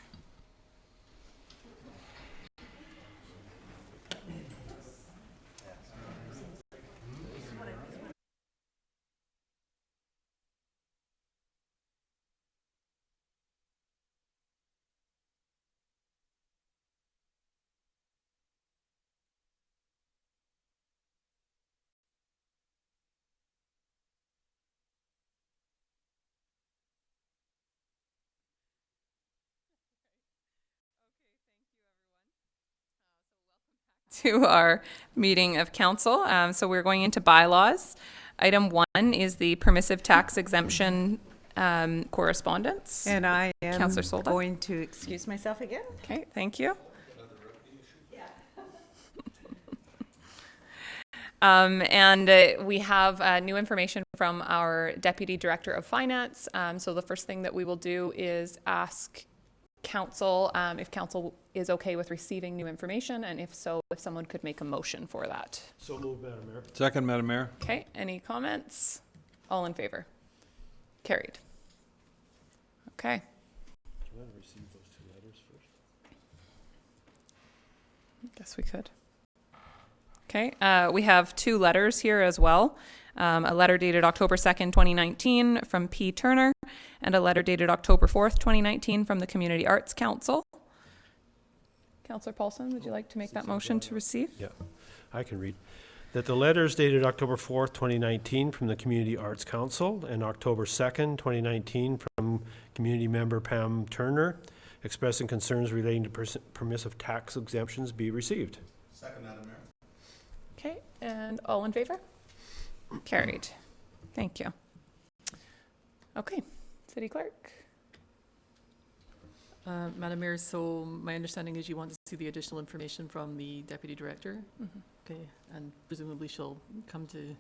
to our meeting of council. So we're going into bylaws. Item 1 is the permissive tax exemption correspondence. And I am Councillor Solda. going to excuse myself again. Okay, thank you. We have new information from our Deputy Director of Finance. So the first thing that we will do is ask council if council is okay with receiving new information, and if so, if someone could make a motion for that. So moved, Madam Mayor. Second, Madam Mayor. Okay, any comments? All in favor? Carried. Okay. Do you want to receive those 2 letters first? Guess we could. Okay, we have 2 letters here as well. A letter dated October 2nd, 2019 from P. Turner, and a letter dated October 4th, 2019 from the Community Arts Council. Councillor Paulson, would you like to make that motion to receive? Yeah, I can read. That the letters dated October 4th, 2019 from the Community Arts Council and October 2nd, 2019 from community member Pam Turner expressing concerns relating to permissive tax exemptions be received. Second, Madam Mayor. Okay, and all in favor? Carried. Thank you. Okay, City Clerk. Madam Mayor, so my understanding is you want to see the additional information from the Deputy Director? Mm-hmm. Okay, and presumably she'll come to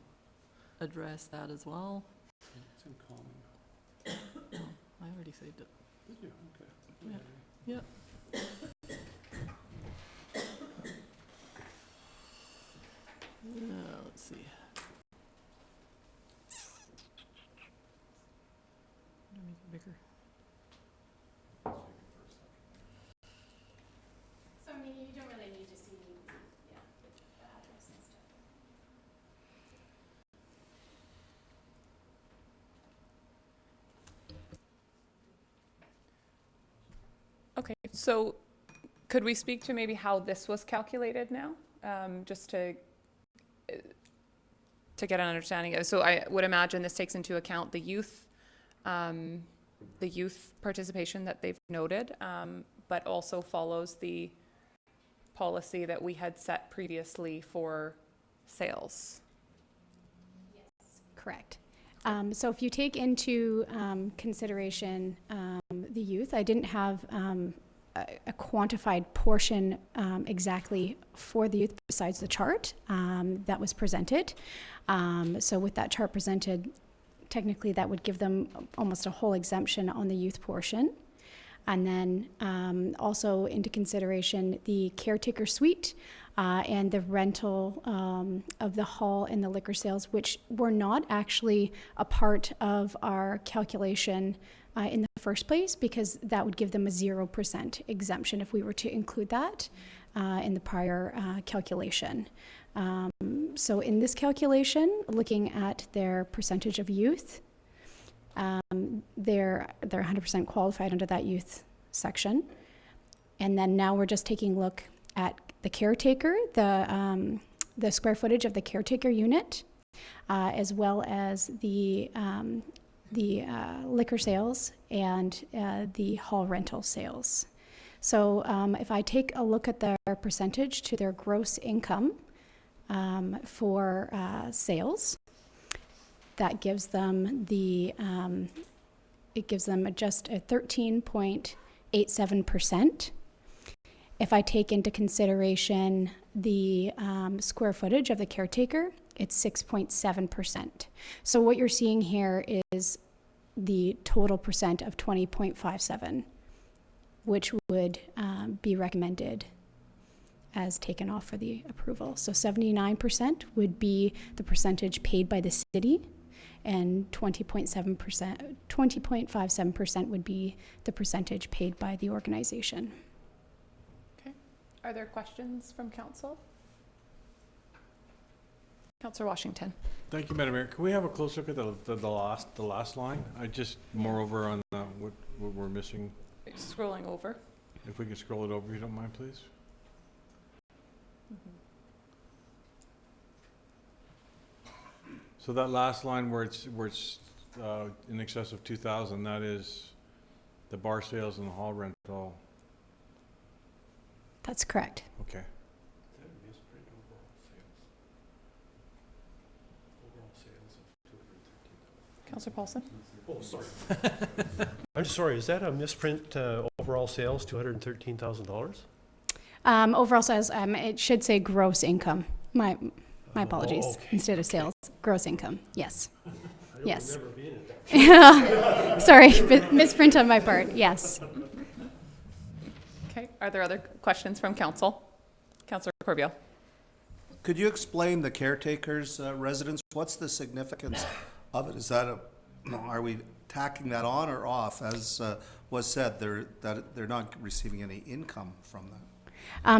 address that as well? It's in common. I already saved it. Did you? Okay. Yeah. Let's see. Let me make it bigger. So, I mean, you don't really need to see, the address and stuff. Okay, so could we speak to maybe how this was calculated now? Just to get an understanding. So I would imagine this takes into account the youth participation that they've noted, but also follows the policy that we had set previously for sales. Correct. So if you take into consideration the youth, I didn't have a quantified portion exactly for the youth besides the chart that was presented. So with that chart presented, technically that would give them almost a whole exemption on the youth portion. And then also into consideration the caretaker suite and the rental of the hall and the liquor sales, which were not actually a part of our calculation in the first place, because that would give them a 0% exemption if we were to include that in the prior calculation. So in this calculation, looking at their percentage of youth, they're 100% qualified under that youth section. And then now we're just taking a look at the caretaker, the square footage of the caretaker unit, as well as the liquor sales and the hall rental sales. So if I take a look at their percentage to their gross income for sales, that gives them it gives them just a 13.87%. If I take into consideration the square footage of the caretaker, it's 6.7%. So what you're seeing here is the total percent of 20.57, which would be recommended as taken off for the approval. So 79% would be the percentage paid by the city, and 20.57% would be the percentage paid by the organization. Okay. Are there questions from council? Councillor Washington. Thank you, Madam Mayor. Can we have a close look at the last line? I just moreover on what we're missing. Scrolling over. If we can scroll it over, if you don't mind, please. So that last line where it's in excess of 2,000, that is the bar sales and the hall rental. That's correct. Okay. Councillor Paulson? Oh, sorry. I'm sorry, is that a misprint, overall sales, $213,000? Overall sales, it should say gross income. My apologies. okay. Instead of sales, gross income. Yes. I don't Yes. remember being at that. Sorry, misprint on my part. Yes. Okay, are there other questions from council? Councillor Corbeil? Could you explain the caretaker's residence? What's the significance of it? Is that are we tacking that on or off? As was said, they're not receiving any income from that.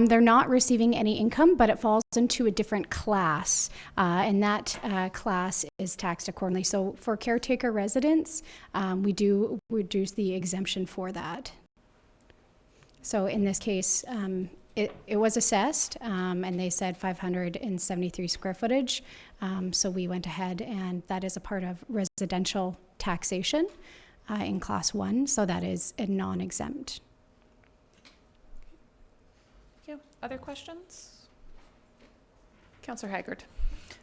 They're not receiving any income, but it falls into a different class, and that class is taxed accordingly. So for caretaker residents, we do reduce the exemption for that. So in this case, it was assessed, and they said 573 square footage. So we went ahead, and that is a part of residential taxation in class 1. So that is a non-exempt. Yeah. Other questions? Councillor Haggard.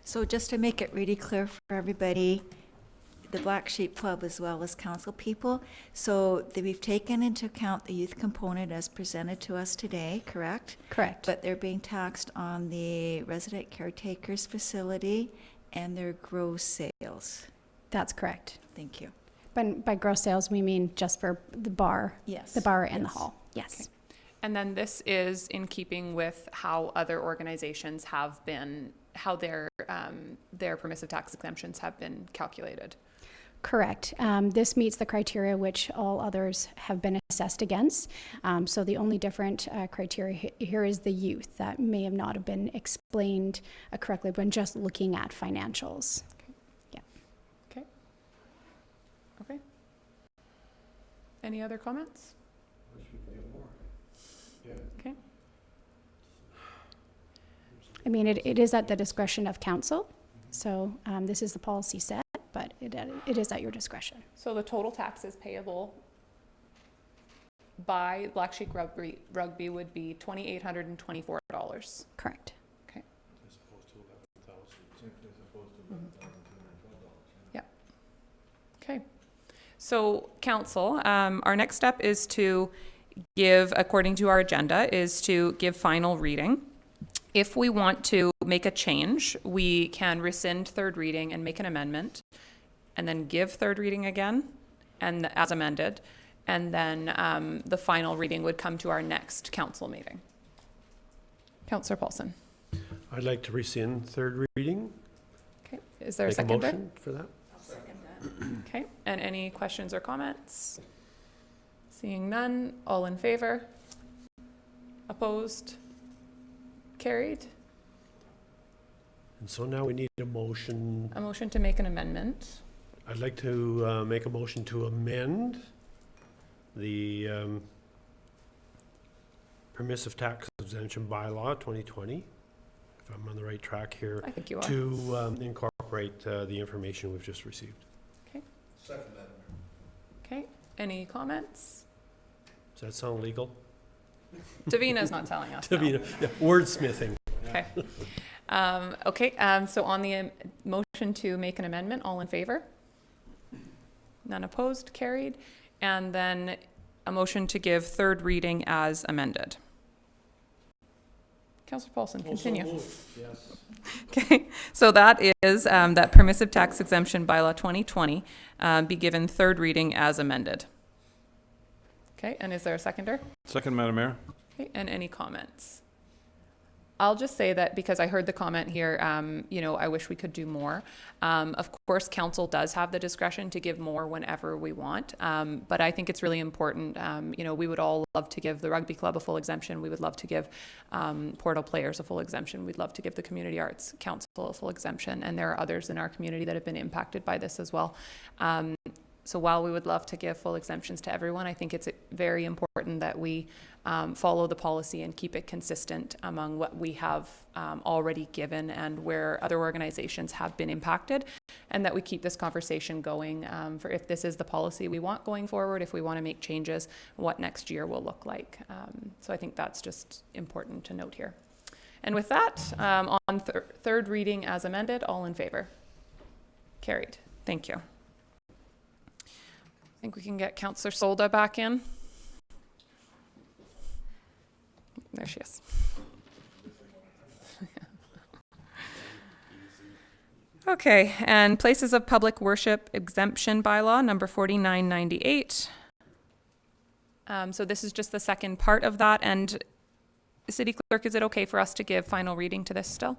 So just to make it really clear for everybody, the Black Sheep Club as well as council people, so we've taken into account the youth component as presented to us today, correct? Correct. But they're being taxed on the resident caretakers facility and their gross sales. That's correct. Thank you. But by gross sales, we mean just for the bar. Yes. The bar and the Yes. hall. Yes. Okay. And then this is in keeping with how other organizations have been, how their permissive tax exemptions have been calculated. Correct. This meets the criteria which all others have been assessed against. So the only different criteria here is the youth. That may have not have been explained correctly when just looking at financials. Okay. Okay. Any other comments? Okay. I mean, it is at the discretion of council. So this is the policy set, but it is at your discretion. So the total taxes payable by Black Sheep Rugby would be $2,824. Correct. Okay. As opposed to $11,000. Yeah. Okay. So council, our next step is to give, according to our agenda, is to give final reading. If we want to make a change, we can rescind third reading and make an amendment, and then give third reading again, and as amended, and then the final reading would come to our next council meeting. Councillor Paulson. I'd like to rescind third reading. Okay. Is there a Make a seconder? motion for that. I'll second that. Okay. And any questions or comments? Seeing none, all in favor? Opposed? Carried. And so now we need a motion. A motion to make an amendment. I'd like to make a motion to amend the permissive tax exemption bylaw 2020, if I'm on the right track here, I think you are. to incorporate the information we've just received. Okay. Second that. Okay. Any comments? Does that sound legal? Davina's not telling us. No. Davina, yeah, wordsmithing. Okay. So on the motion to make an amendment, all in favor? None opposed, carried. And then a motion to give third reading as amended. Councillor Paulson, continue. Yes. Okay, so that is that permissive tax exemption bylaw 2020 be given third reading as amended. Okay, and is there a seconder? Second, Madam Mayor. Okay, and any comments? I'll just say that because I heard the comment here, I wish we could do more. Of course, council does have the discretion to give more whenever we want, but I think it's really important. We would all love to give the rugby club a full exemption. We would love to give Portal Players a full exemption. We'd love to give the Community Arts Council a full exemption, and there are others in our community that have been impacted by this as well. So while we would love to give full exemptions to everyone, I think it's very important that we follow the policy and keep it consistent among what we have already given and where other organizations have been impacted, and that we keep this conversation going for if this is the policy we want going forward, if we want to make changes, what next year will look like. So I think that's just important to note here. And with that, on third reading as amended, all in favor? Carried. Thank you. think we can get Councillor Solda back in. There she is. Okay, and places of public worship exemption bylaw number 4998. So this is just the second part of that, and City Clerk, is it okay for us to give final reading to this still?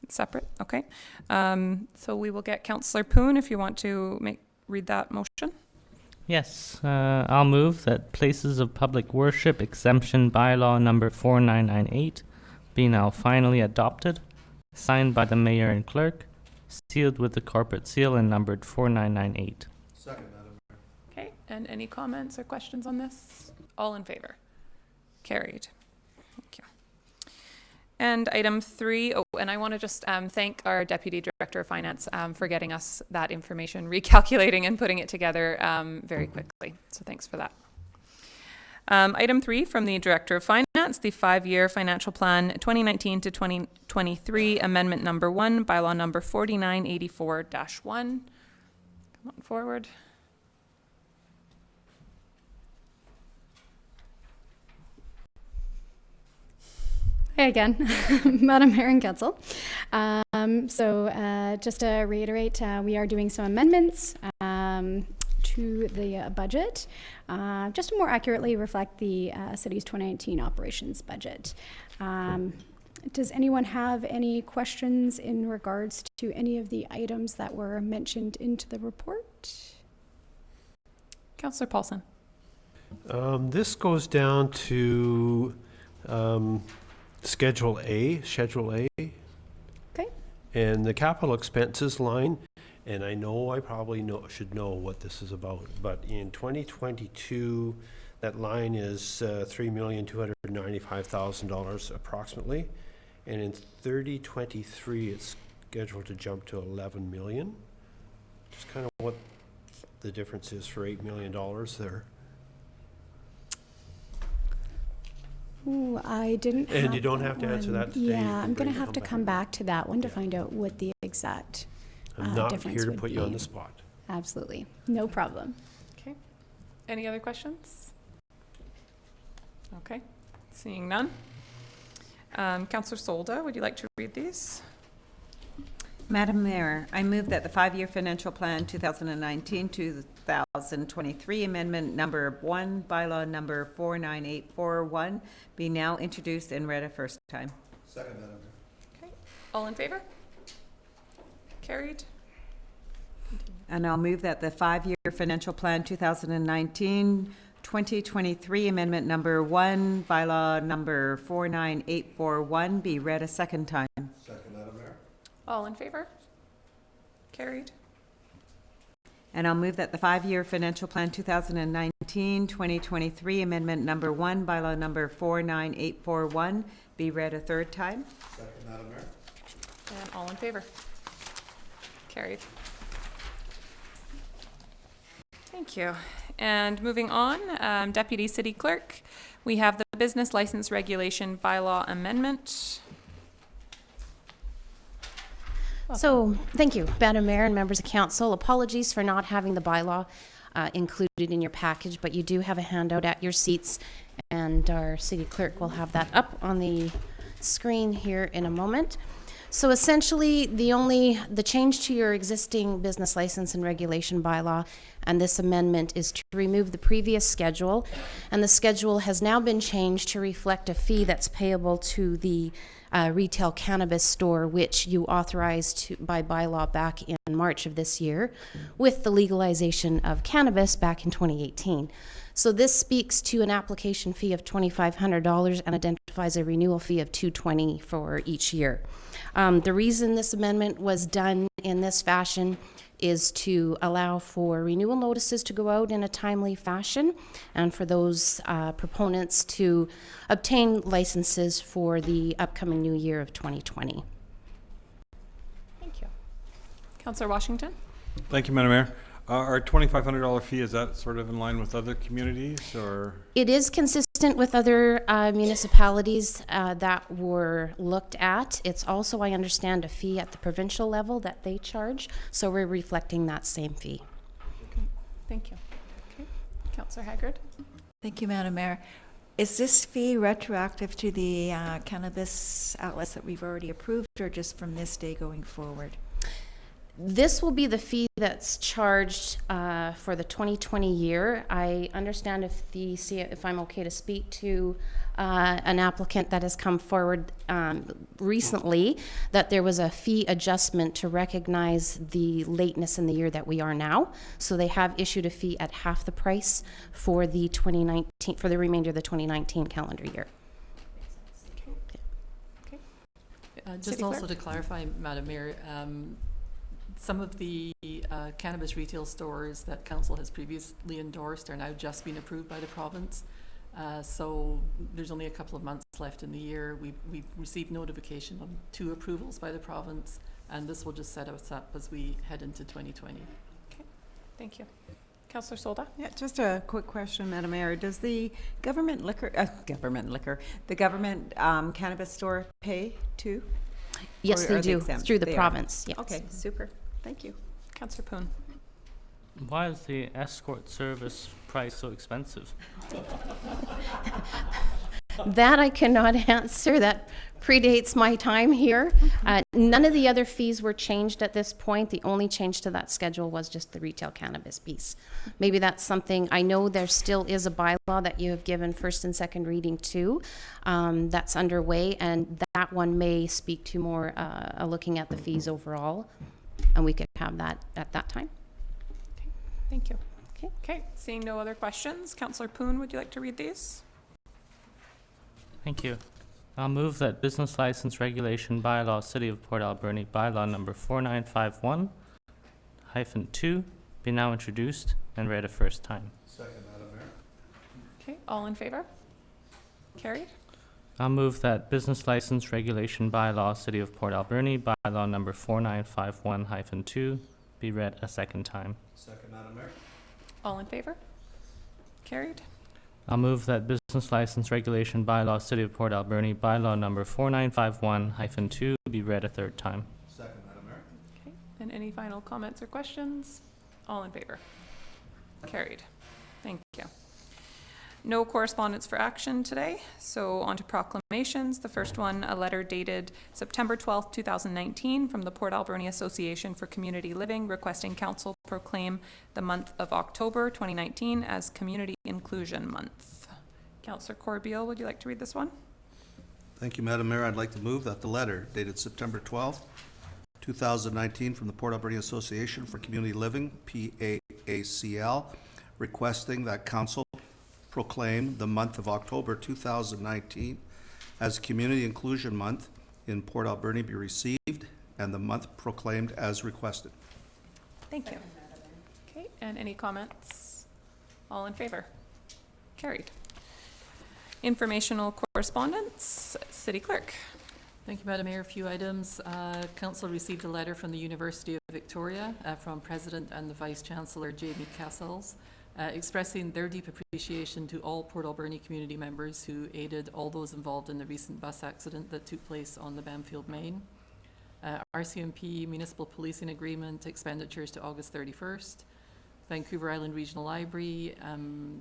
It's separate, okay. So we will get Councillor Poon if you want to read that motion. Yes, I'll move that places of public worship exemption bylaw number 4998 be now finally adopted, signed by the mayor and clerk, sealed with the corporate seal and numbered 4998. Second, Madam Mayor. Okay, and any comments or questions on this? All in favor? Carried. Thank you. And item 3, and I want to just thank our Deputy Director of Finance for getting us that information, recalculating and putting it together very quickly. So thanks for that. Item 3 from the Director of Finance, the 5-year financial plan 2019 to 2023, amendment number 1, bylaw number 4984-1. Come on forward. Hey again, Madam Mayor and Council. Just to reiterate, we are doing some amendments to the budget, just to more accurately reflect the city's 2019 operations budget. Does anyone have any questions in regards to any of the items that were mentioned into the report? Councillor Paulson. This goes down to Schedule A. Okay. And the capital expenses line, and I probably should know what this is about, but in 2022, that line is $3,295,000 approximately, and in 2023, it's scheduled to jump to 11 million. Just kind of what the difference is for $8 million there. Ooh, I didn't. And you don't have to answer that today. Yeah, I'm going to have to come back to that one to find out what the exact I'm not difference here to would put you be. on the spot. Absolutely, no problem. Okay. Any other questions? Okay. Seeing none. Councillor Solda, would you like to read these? Madam Mayor, I move that the 5-year financial plan 2019-2023 amendment number 1, bylaw number 49841 be now introduced and read a first time. Second, Madam Mayor. Okay. All in favor? Carried. And I'll move that the 5-year financial plan 2019-2023 amendment number 1, bylaw number 49841 be read a second time. Second, Madam Mayor. All in favor? Carried. And I'll move that the 5-year financial plan 2019-2023 amendment number 1, bylaw number 49841 be read a third time. Second, Madam Mayor. And all in favor? Carried. Thank you. And moving on, Deputy City Clerk, we have the business license regulation bylaw amendment. So, thank you, Madam Mayor and members of council. Apologies for not having the bylaw included in your package, but you do have a handout at your seats, and our city clerk will have that up on the screen here in a moment. So essentially, the change to your existing business license and regulation bylaw and this amendment is to remove the previous schedule, and the schedule has now been changed to reflect a fee that's payable to the retail cannabis store, which you authorized by bylaw back in March of this year with the legalization of cannabis back in 2018. So this speaks to an application fee of $2,500 and identifies a renewal fee of $220 for each year. The reason this amendment was done in this fashion is to allow for renewal notices to go out in a timely fashion and for those proponents to obtain licenses for the upcoming new year of 2020. Thank you. Councillor Washington? Thank you, Madam Mayor. Our $2,500 fee, is that sort of in line with other communities, or? It is consistent with other municipalities that were looked at. It's also, I understand, a fee at the provincial level that they charge, so we're reflecting that same fee. Okay. Thank you. Okay. Councillor Haggard. Thank you, Madam Mayor. Is this fee retroactive to the cannabis outlets that we've already approved, or just from this day going forward? This will be the fee that's charged for the 2020 year. I understand if I'm okay to speak to an applicant that has come forward recently, that there was a fee adjustment to recognize the lateness in the year that we are now. So they have issued a fee at half the price for the 2019, for the remainder of the 2019 calendar year. Just also to clarify, Madam Mayor, some of the cannabis retail stores that council has previously endorsed are now just being approved by the province. So there's only a couple of months left in the year. We've received notification on 2 approvals by the province, and this will just set us up as we head into 2020. Okay, thank you. Councillor Solda? Yeah, just a quick question, Madam Mayor. Does the government cannabis store pay too? Yes, Or they are do, exempt? through the They are. province, yes. Okay, super. Thank you. Councillor Poon. Why is the escort service price so expensive? That I cannot answer. That predates my time here. None of the other fees were changed at this point. The only change to that schedule was just the retail cannabis piece. Maybe that's something, I know there still is a bylaw that you have given first and second reading to, that's underway, and that one may speak to more looking at the fees overall, and we could have that at that time. Okay, thank you. Okay. Okay, seeing no other questions, Councillor Poon, would you like to read these? Thank you. I'll move that business license regulation bylaw City of Port Alberni bylaw number 4951-2 be now introduced and read a first time. Second, Madam Mayor. Okay, all in favor? Carried. I'll move that business license regulation bylaw City of Port Alberni bylaw number 4951-2 be read a second time. Second, Madam Mayor. All in favor? Carried. I'll move that business license regulation bylaw City of Port Alberni bylaw number 4951-2 be read a third time. Second, Madam Mayor. Okay, and any final comments or questions? All in favor? Carried. Thank you. No correspondence for action today, so on to proclamations. The first one, a letter dated September 12th, 2019 from the Port Alberni Association for Community Living requesting council proclaim the month of October 2019 as Community Inclusion Month. Councillor Corbeil, would you like to read this one? Thank you, Madam Mayor. I'd like to move that the letter dated September 12th, 2019 from the Port Alberni Association for Community Living, PAACL, requesting that council proclaim the month of October 2019 as Community Inclusion Month in Port Alberni be received and the month proclaimed as requested. Thank you. Okay, and any comments? All in favor? Carried. Informational correspondence, City Clerk. Thank you, Madam Mayor. A few items. Council received a letter from the University of Victoria from President and the Vice Chancellor Jamie Cassels, expressing their deep appreciation to all Port Alberni community members who aided all those involved in the recent bus accident that took place on the Bamfield Main. RCMP Municipal Policing Agreement expenditures to August 31st. Vancouver Island Regional Library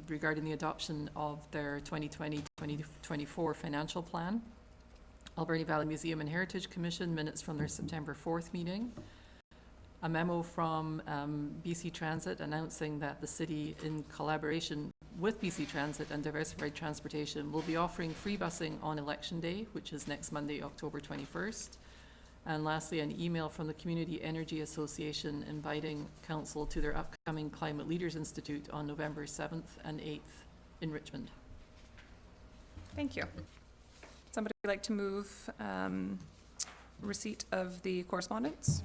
regarding the adoption of their 2020-2024 financial plan. Alberni Valley Museum and Heritage Commission minutes from their September 4th meeting. A memo from BC Transit announcing that the city, in collaboration with BC Transit and Diversified Transportation, will be offering free busing on Election Day, which is next Monday, October 21st. And lastly, an email from the Community Energy Association inviting council to their upcoming Climate Leaders Institute on November 7th and 8th in Richmond. Thank you. Somebody would like to move receipt of the correspondence?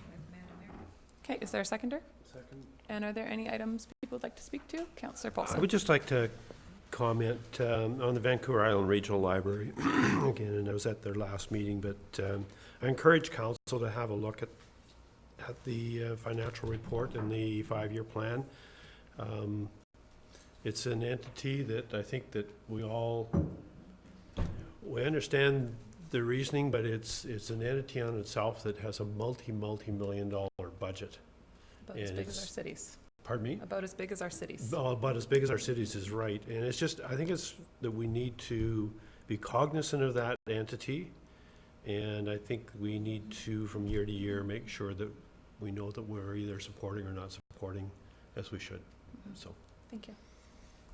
Okay, is there a seconder? Second. And are there any items people would like to speak to? Councillor Paulson. I would just like to comment on the Vancouver Island Regional Library again, and I was at their last meeting, but I encourage council to have a look at the financial report and the 5-year plan. It's an entity that I think that we understand the reasoning, but it's an entity on itself that has a multi-million dollar budget. About as big as our cities. Pardon me? About as big as our cities. About as big as our cities is right. And it's just, I think it's that we need to be cognizant of that entity. And I think we need to, from year to year, make sure that we know that we're either supporting or not supporting as we should. So. Thank you.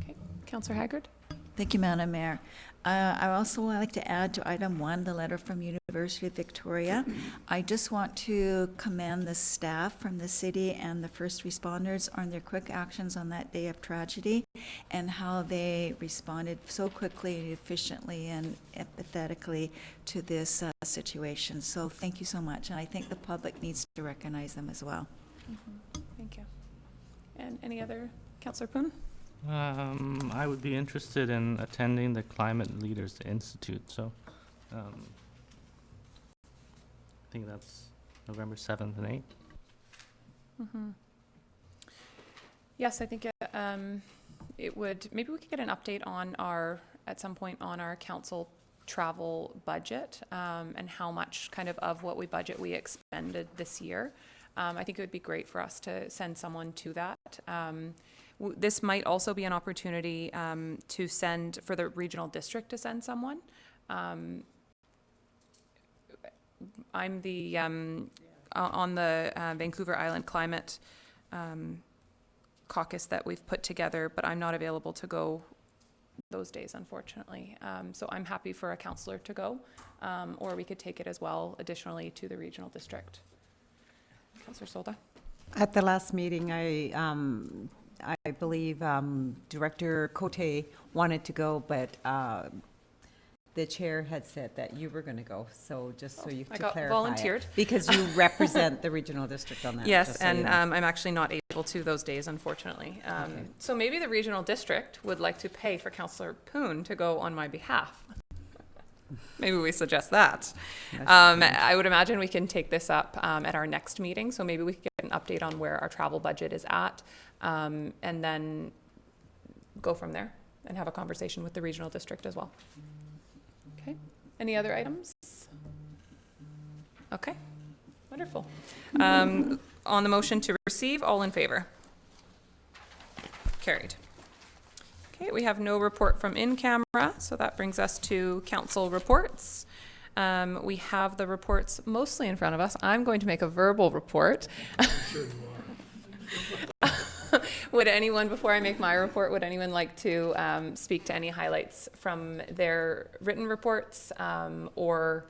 Okay, Councillor Haggard. Thank you, Madam Mayor. I also would like to add to item 1, the letter from University of Victoria. I just want to commend the staff from the city and the first responders on their quick actions on that day of tragedy and how they responded so quickly and efficiently and empathetically to this situation. So thank you so much, and I think the public needs to recognize them as well. Thank you. And any other, Councillor Poon? I would be interested in attending the Climate Leaders Institute, so I think that's November 7th and 8th. Yes, I think it would, maybe we could get an update on at some point on our council travel budget and how much kind of what we budget we expended this year. I think it would be great for us to send someone to that. This might also be an opportunity to send, for the regional district to send someone. I'm the, on the Vancouver Island Climate Caucus that we've put together, but I'm not available to go those days, unfortunately. So I'm happy for a councillor to go, or we could take it as well, additionally, to the regional district. Councillor Solda. At the last meeting, I believe Director Cote wanted to go, but the chair had said that you were going to go. So just so you I to got clarify volunteered. it, because you represent the regional district on that. Yes, just so and you know. I'm actually not able to those days, unfortunately. Okay. So maybe the regional district would like to pay for Councillor Poon to go on my behalf. Maybe we suggest that. I would imagine we can take this up at our next meeting, so maybe we could get an update on where our travel budget is at, and then go from there and have a conversation with the regional district as well. Okay, any other items? Okay, wonderful. On the motion to receive, all in favor? Carried. Okay, we have no report from in camera, so that brings us to council reports. We have the reports mostly in front of us. I'm going to make a verbal report. Sure you are. Would anyone, before I make my report, would anyone like to speak to any highlights from their written reports or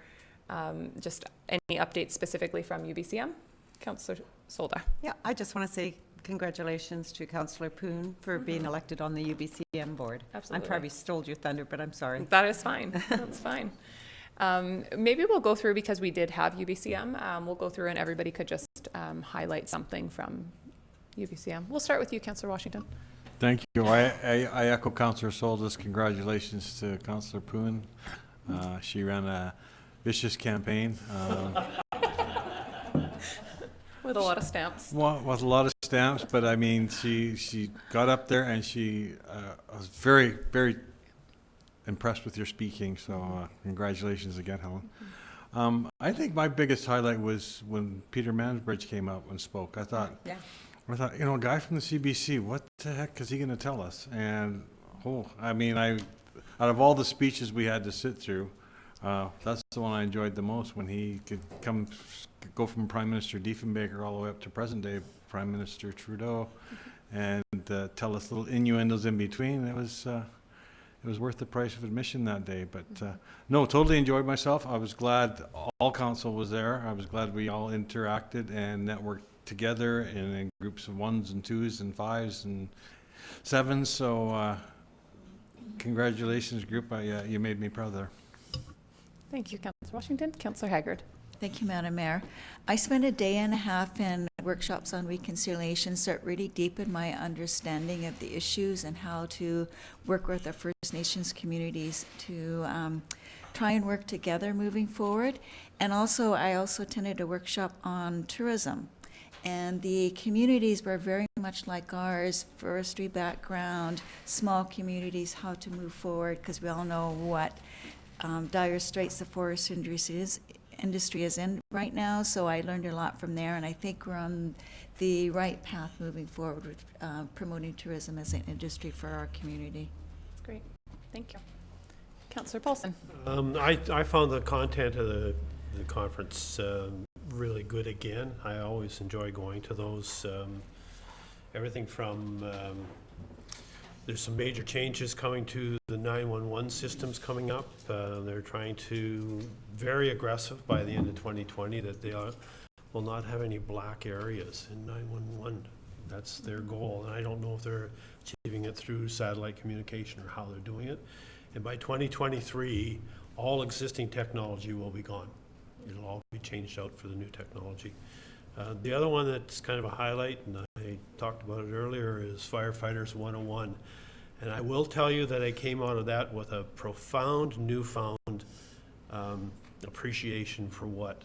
just any updates specifically from UBCM? Councillor Solda. Yeah, I just want to say congratulations to Councillor Poon for being elected on the UBCM board. Absolutely. I probably stole your thunder, but I'm sorry. That is fine. That's fine. Maybe we'll go through, because we did have UBCM, we'll go through and everybody could just highlight something from UBCM. We'll start with you, Councillor Washington. Thank you. I echo Councillor Solda's congratulations to Councillor Poon. She ran a vicious campaign. With a lot of stamps. Well, with a lot of stamps, but I mean, she got up there and she was very, very impressed with your speaking. So congratulations again, Helen. I think my biggest highlight was when Peter Mansbridge came up and spoke. I thought, you know, a guy from the CBC, what the heck is he going to tell us? And I mean, out of all the speeches we had to sit through, that's the one I enjoyed the most, when he could go from Prime Minister Diefenbaker all the way up to present day Prime Minister Trudeau, and tell us little innuendos in between. It was worth the price of admission that day. But no, totally enjoyed myself. I was glad all council was there. I was glad we all interacted and networked together in groups of 1s and 2s and 5s and 7s. So congratulations, group. You made me proud there. Thank you, Councillor Washington. Councillor Haggard. Thank you, Madam Mayor. I spent a day and a half in workshops on reconciliation, so it really deepened my understanding of the issues and how to work with the First Nations communities to try and work together moving forward. And also, I also attended a workshop on tourism. And the communities were very much like ours, forestry background, small communities, how to move forward, because we all know what dire straits the forest industry is industry is in right now, so I learned a lot from there, and I think we're on the right path moving forward with promoting tourism as an industry for our community. That's great. Thank you. Councillor Paulson. I found the content of the conference really good again. I always enjoy going to those. Everything from there's some major changes coming to the 911 systems coming up. They're trying to, very aggressive by the end of 2020, that they will not have any black areas in 911. That's their goal. And I don't know if they're achieving it through satellite communication or how they're doing it. And by 2023, all existing technology will be gone. It'll all be changed out for the new technology. The other one that's kind of a highlight, and I talked about it earlier, is Firefighters 101. And I will tell you that I came out of that with a profound, newfound appreciation for what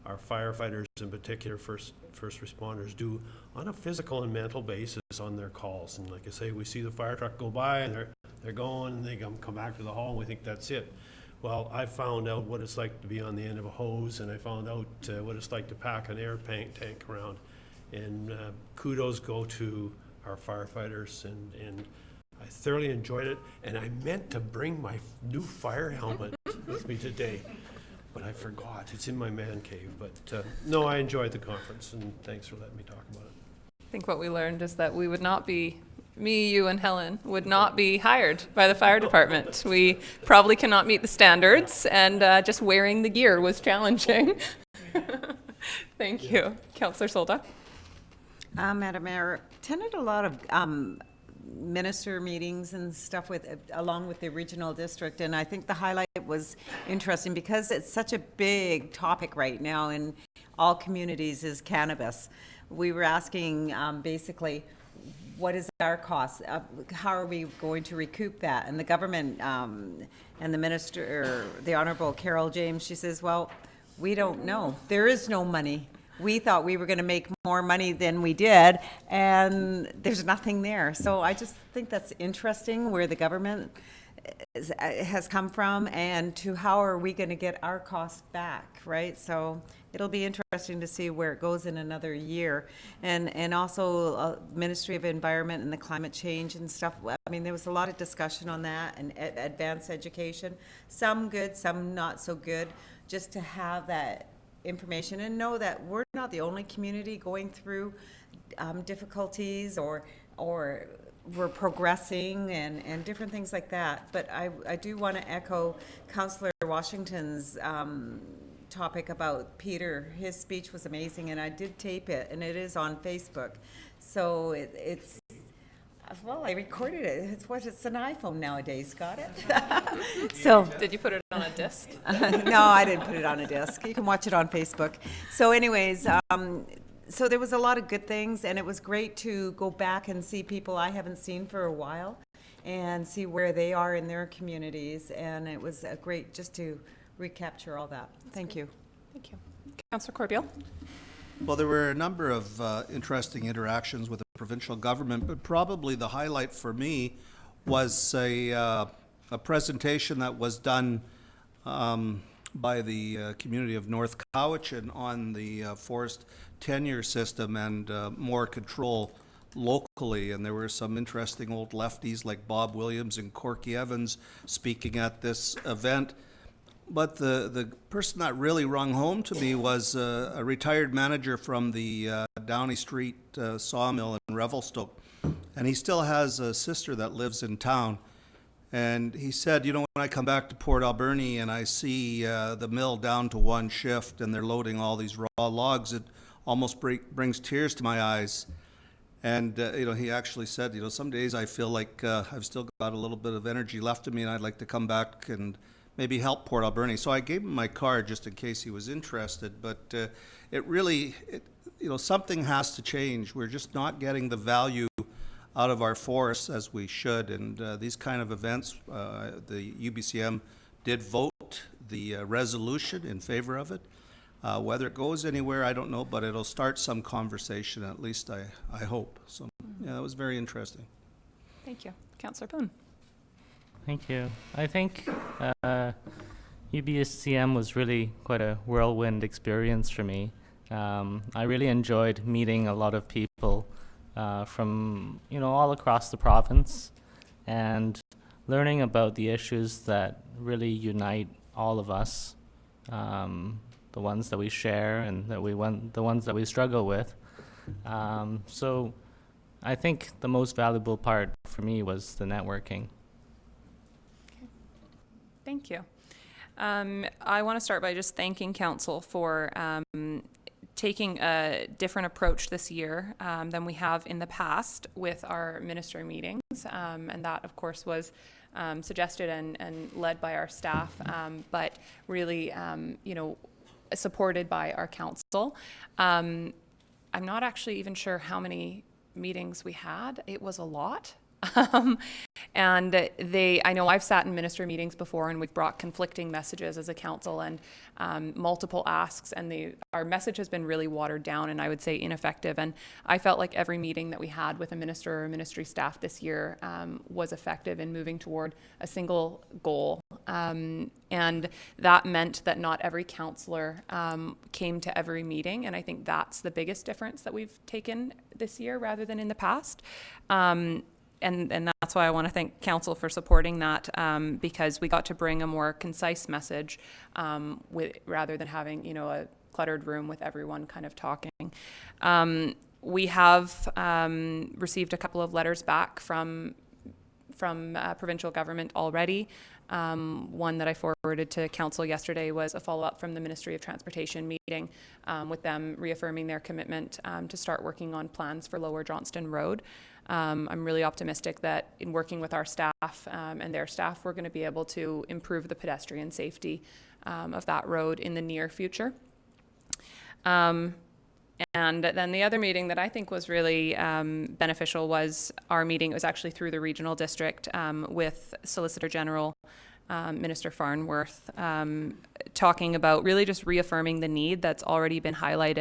our firefighters, in particular first responders, do on a physical and mental basis on their calls. And like I say, we see the fire truck go by, and they're going, and they come back to the hall, and we think that's it. Well, I found out what it's like to be on the end of a hose, and I found out what it's like to pack an air tank around. And kudos go to our firefighters, and I thoroughly enjoyed it. And I meant to bring my new fire helmet with me today, but I forgot. It's in my man cave. But no, I enjoyed the conference, and thanks for letting me talk about it. I think what we learned is that we would not be, me, you, and Helen would not be hired by the fire department. We probably cannot meet the standards, and just wearing the gear was challenging. Thank you. Councillor Solda. Madam Mayor, attended a lot of minister meetings and stuff along with the regional district, and I think the highlight was interesting because it's such a big topic right now in all communities is cannabis. We were asking basically, what is our cost? How are we going to recoup that? And the government and the minister, the Honorable Carol James, she says, well, we don't know. There is no money. We thought we were going to make more money than we did, and there's nothing there. So I just think that's interesting where the government has come from and to how are we going to get our costs back, right? So it'll be interesting to see where it goes in another year. And also Ministry of Environment and the climate change and stuff. I mean, there was a lot of discussion on that and advanced education. Some good, some not so good, just to have that information and know that we're not the only community going through difficulties or we're progressing and different things like that. But I do want to echo Councillor Washington's topic about Peter. His speech was amazing, and I did tape it, and it is on Facebook. So it's well, I recorded it. It's an iPhone nowadays. Got it? So did you put it on a disc? No, I didn't put it on a disc. You can watch it on Facebook. So anyways, so there was a lot of good things, and it was great to go back and see people I haven't seen for a while and see where they are in their communities. And it was great just to recapture all that. Thank you. Thank you. Councillor Corbeil. Well, there were a number of interesting interactions with the provincial government, but probably the highlight for me was a presentation that was done by the community of North Cowichan on the forest tenure system and more control locally. And there were some interesting old lefties like Bob Williams and Corky Evans speaking at this event. But the person that really rung home to me was a retired manager from the Downey Street sawmill in Revelstoke. And he still has a sister that lives in town. And he said, you know, when I come back to Port Alberni and I see the mill down to one shift and they're loading all these raw logs, it almost brings tears to my eyes. And, you know, he actually said, you know, some days I feel like I've still got a little bit of energy left in me and I'd like to come back and maybe help Port Alberni. So I gave him my card just in case he was interested. But it really, you know, something has to change. We're just not getting the value out of our forests as we should. And these kind of events, the UBCM did vote the resolution in favor of it. Whether it goes anywhere, I don't know, but it'll start some conversation, at least I hope. So, yeah, that was very interesting. Thank you. Councillor Poon. Thank you. I think UBCM was really quite a whirlwind experience for me. I really enjoyed meeting a lot of people from all across the province and learning about the issues that really unite all of us, the ones that we share and the ones that we struggle with. So I think the most valuable part for me was the networking. Thank you. I want to start by just thanking council for taking a different approach this year than we have in the past with our minister meetings. And that, of course, was suggested and led by our staff, but really, supported by our council. I'm not actually even sure how many meetings we had. It was a lot. And I know I've sat in minister meetings before and we've brought conflicting messages as a council and multiple asks, and our message has been really watered down and I would say ineffective. And I felt like every meeting that we had with a minister or ministry staff this year was effective in moving toward a single goal. And that meant that not every councillor came to every meeting, and I think that's the biggest difference that we've taken this year rather than in the past. And that's why I want to thank council for supporting that, because we got to bring a more concise message rather than having a cluttered room with everyone kind of talking. We have received a couple of letters back from provincial government already. One that I forwarded to council yesterday was a follow-up from the Ministry of Transportation meeting with them reaffirming their commitment to start working on plans for Lower Johnston Road. I'm really optimistic that in working with our staff and their staff, we're going to be able to improve the pedestrian safety of that road in the near future. And then the other meeting that I think was really beneficial was our meeting. It was actually through the regional district with Solicitor General Minister Farnworth, talking about really just reaffirming the need that's already been highlighted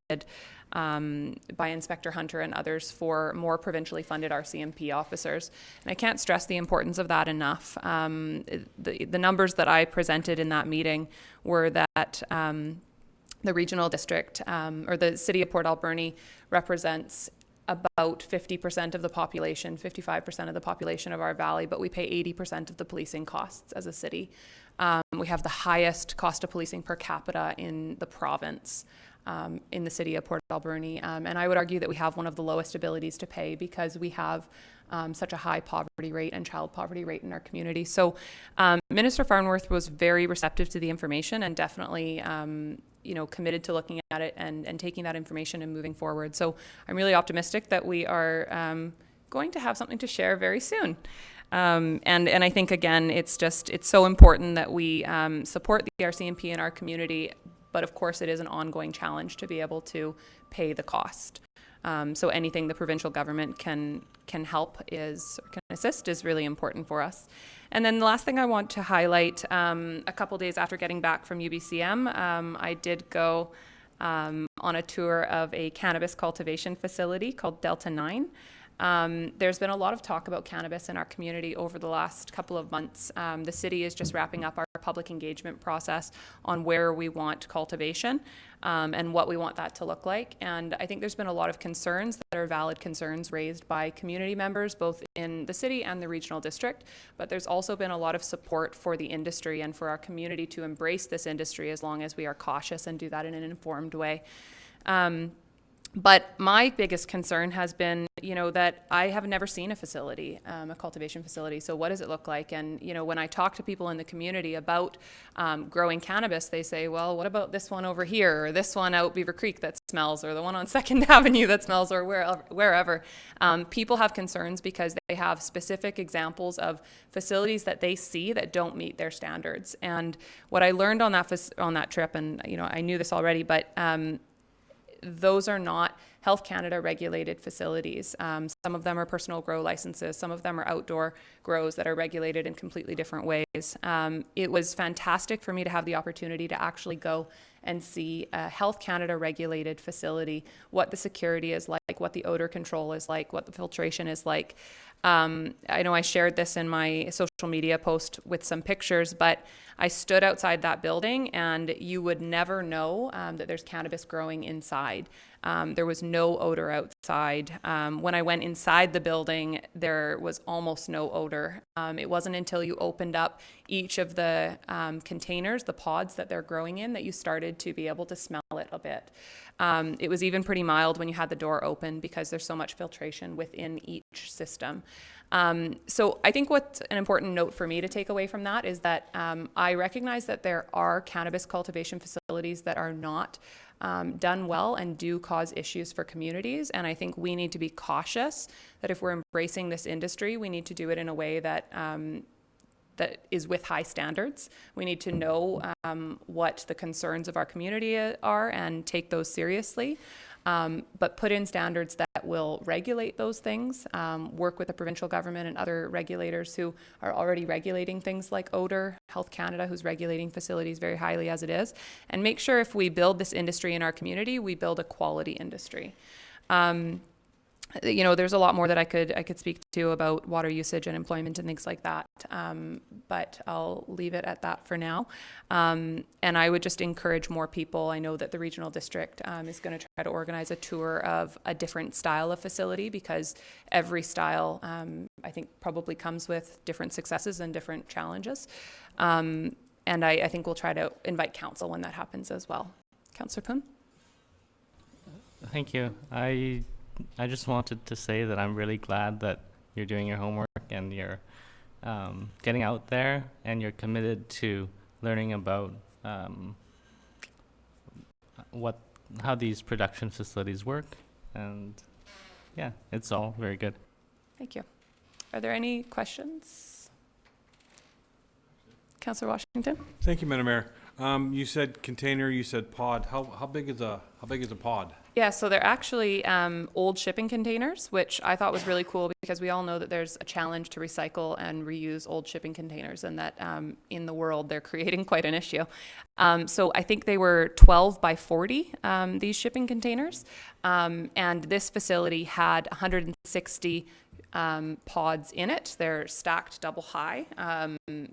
by Inspector Hunter and others for more provincially funded RCMP officers. And I can't stress the importance of that enough. The numbers that I presented in that meeting were that the regional district or the city of Port Alberni represents about 50% of the population, 55% of the population of our valley, but we pay 80% of the policing costs as a city. We have the highest cost of policing per capita in the province, in the city of Port Alberni. And I would argue that we have one of the lowest abilities to pay because we have such a high poverty rate and child poverty rate in our community. So Minister Farnworth was very receptive to the information and definitely committed to looking at it and taking that information and moving forward. So I'm really optimistic that we are going to have something to share very soon. And I think, again, it's so important that we support the RCMP in our community, but of course it is an ongoing challenge to be able to pay the cost. So anything the provincial government can help can assist is really important for us. And then the last thing I want to highlight, a couple days after getting back from UBCM, I did go on a tour of a cannabis cultivation facility called Delta 9. There's been a lot of talk about cannabis in our community over the last couple of months. The city is just wrapping up our public engagement process on where we want cultivation and what we want that to look like. And I think there's been a lot of concerns that are valid concerns raised by community members, both in the city and the regional district. But there's also been a lot of support for the industry and for our community to embrace this industry as long as we are cautious and do that in an informed way. But my biggest concern has been, that I have never seen a facility, a cultivation facility. So what does it look like? And, when I talk to people in the community about growing cannabis, they say, well, what about this one over here, or this one out Beaver Creek that smells, or the one on 2nd Avenue that smells, or wherever. People have concerns because they have specific examples of facilities that they see that don't meet their standards. And what I learned on that trip, and, I knew this already, but those are not Health Canada regulated facilities. Some of them are personal grow licenses. Some of them are outdoor grows that are regulated in completely different ways. It was fantastic for me to have the opportunity to actually go and see a Health Canada regulated facility, what the security is like, what the odor control is like, what the filtration is like. I know I shared this in my social media post with some pictures, but I stood outside that building and you would never know that there's cannabis growing inside. There was no odor outside. When I went inside the building, there was almost no odor. It wasn't until you opened up each of the containers, the pods that they're growing in, that you started to be able to smell it a bit. It was even pretty mild when you had the door open because there's so much filtration within each system. So I think what's an important note for me to take away from that is that I recognize that there are cannabis cultivation facilities that are not done well and do cause issues for communities. And I think we need to be cautious that if we're embracing this industry, we need to do it in a way that that is with high standards. We need to know what the concerns of our community are and take those seriously. But put in standards that will regulate those things, work with the provincial government and other regulators who are already regulating things like odor, Health Canada, who's regulating facilities very highly as it is, and make sure if we build this industry in our community, we build a quality industry. You know, there's a lot more that I could speak to about water usage and employment and things like that, but I'll leave it at that for now. And I would just encourage more people. I know that the regional district is going to try to organize a tour of a different style of facility because every style, I think, probably comes with different successes and different challenges. And I think we'll try to invite council when that happens as well. Councillor Poon? Thank you. I just wanted to say that I'm really glad that you're doing your homework and you're getting out there and you're committed to learning about how these production facilities work. And yeah, it's all very good. Thank you. Are there any questions? Councillor Washington? Thank you, Madam Mayor. You said container, you said pod. How big is a pod? Yeah, so they're actually old shipping containers, which I thought was really cool because we all know that there's a challenge to recycle and reuse old shipping containers, and that in the world they're creating quite an issue. So I think they were 12 by 40, these shipping containers, and this facility had 160 pods in it. They're stacked double high,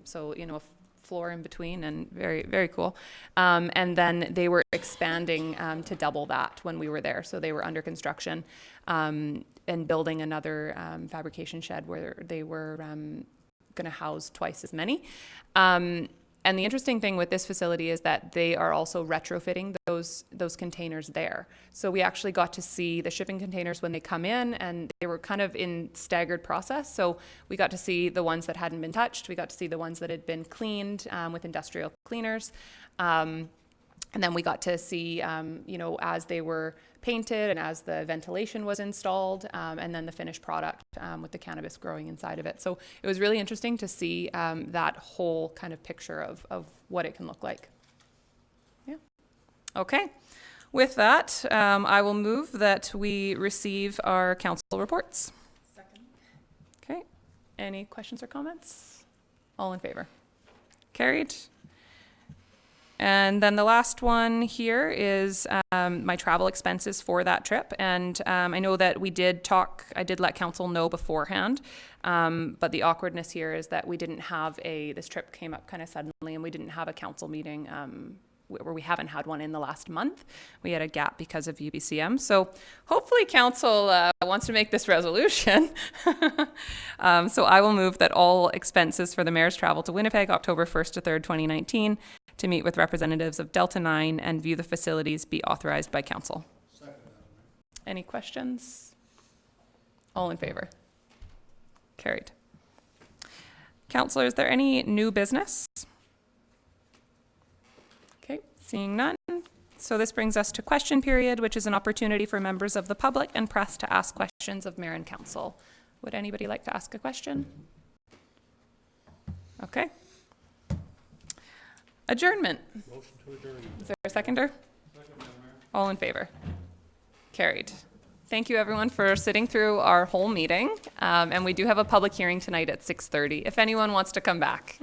so you know, floor in between, and very, very cool. And then they were expanding to double that when we were there. So they were under construction and building another fabrication shed where they were going to house twice as many. And the interesting thing with this facility is that they are also retrofitting those containers there. So we actually got to see the shipping containers when they come in, and they were kind of in staggered process. So we got to see the ones that hadn't been touched. We got to see the ones that had been cleaned with industrial cleaners. And then we got to see, you know, as they were painted and as the ventilation was installed, and then the finished product with the cannabis growing inside of it. So it was really interesting to see that whole kind of picture of what it can look like. Yeah. Okay. With that, I will move that we receive our council reports. Second. Okay. Any questions or comments? All in favor? Carried. And then the last one here is my travel expenses for that trip. And I know that we did talk, I did let council know beforehand, but the awkwardness here is that we didn't have this trip came up kind of suddenly, and we didn't have a council meeting where we haven't had one in the last month. We had a gap because of UBCM. So hopefully council wants to make this resolution. So I will move that all expenses for the mayor's travel to Winnipeg, October 1st to 3rd, 2019, to meet with representatives of Delta 9 and view the facilities be authorized by council. Second. Any questions? All in favor? Carried. Councillor, is there any new business? Okay, seeing none. So this brings us to question period, which is an opportunity for members of the public and press to ask questions of mayor and council. Would anybody like to ask a question? Okay. Adjournment. Motion to adjourn. Is there a seconder? All in favor? Carried. Thank you everyone for sitting through our whole meeting. And we do have a public hearing tonight at 6:30 if anyone wants to come back.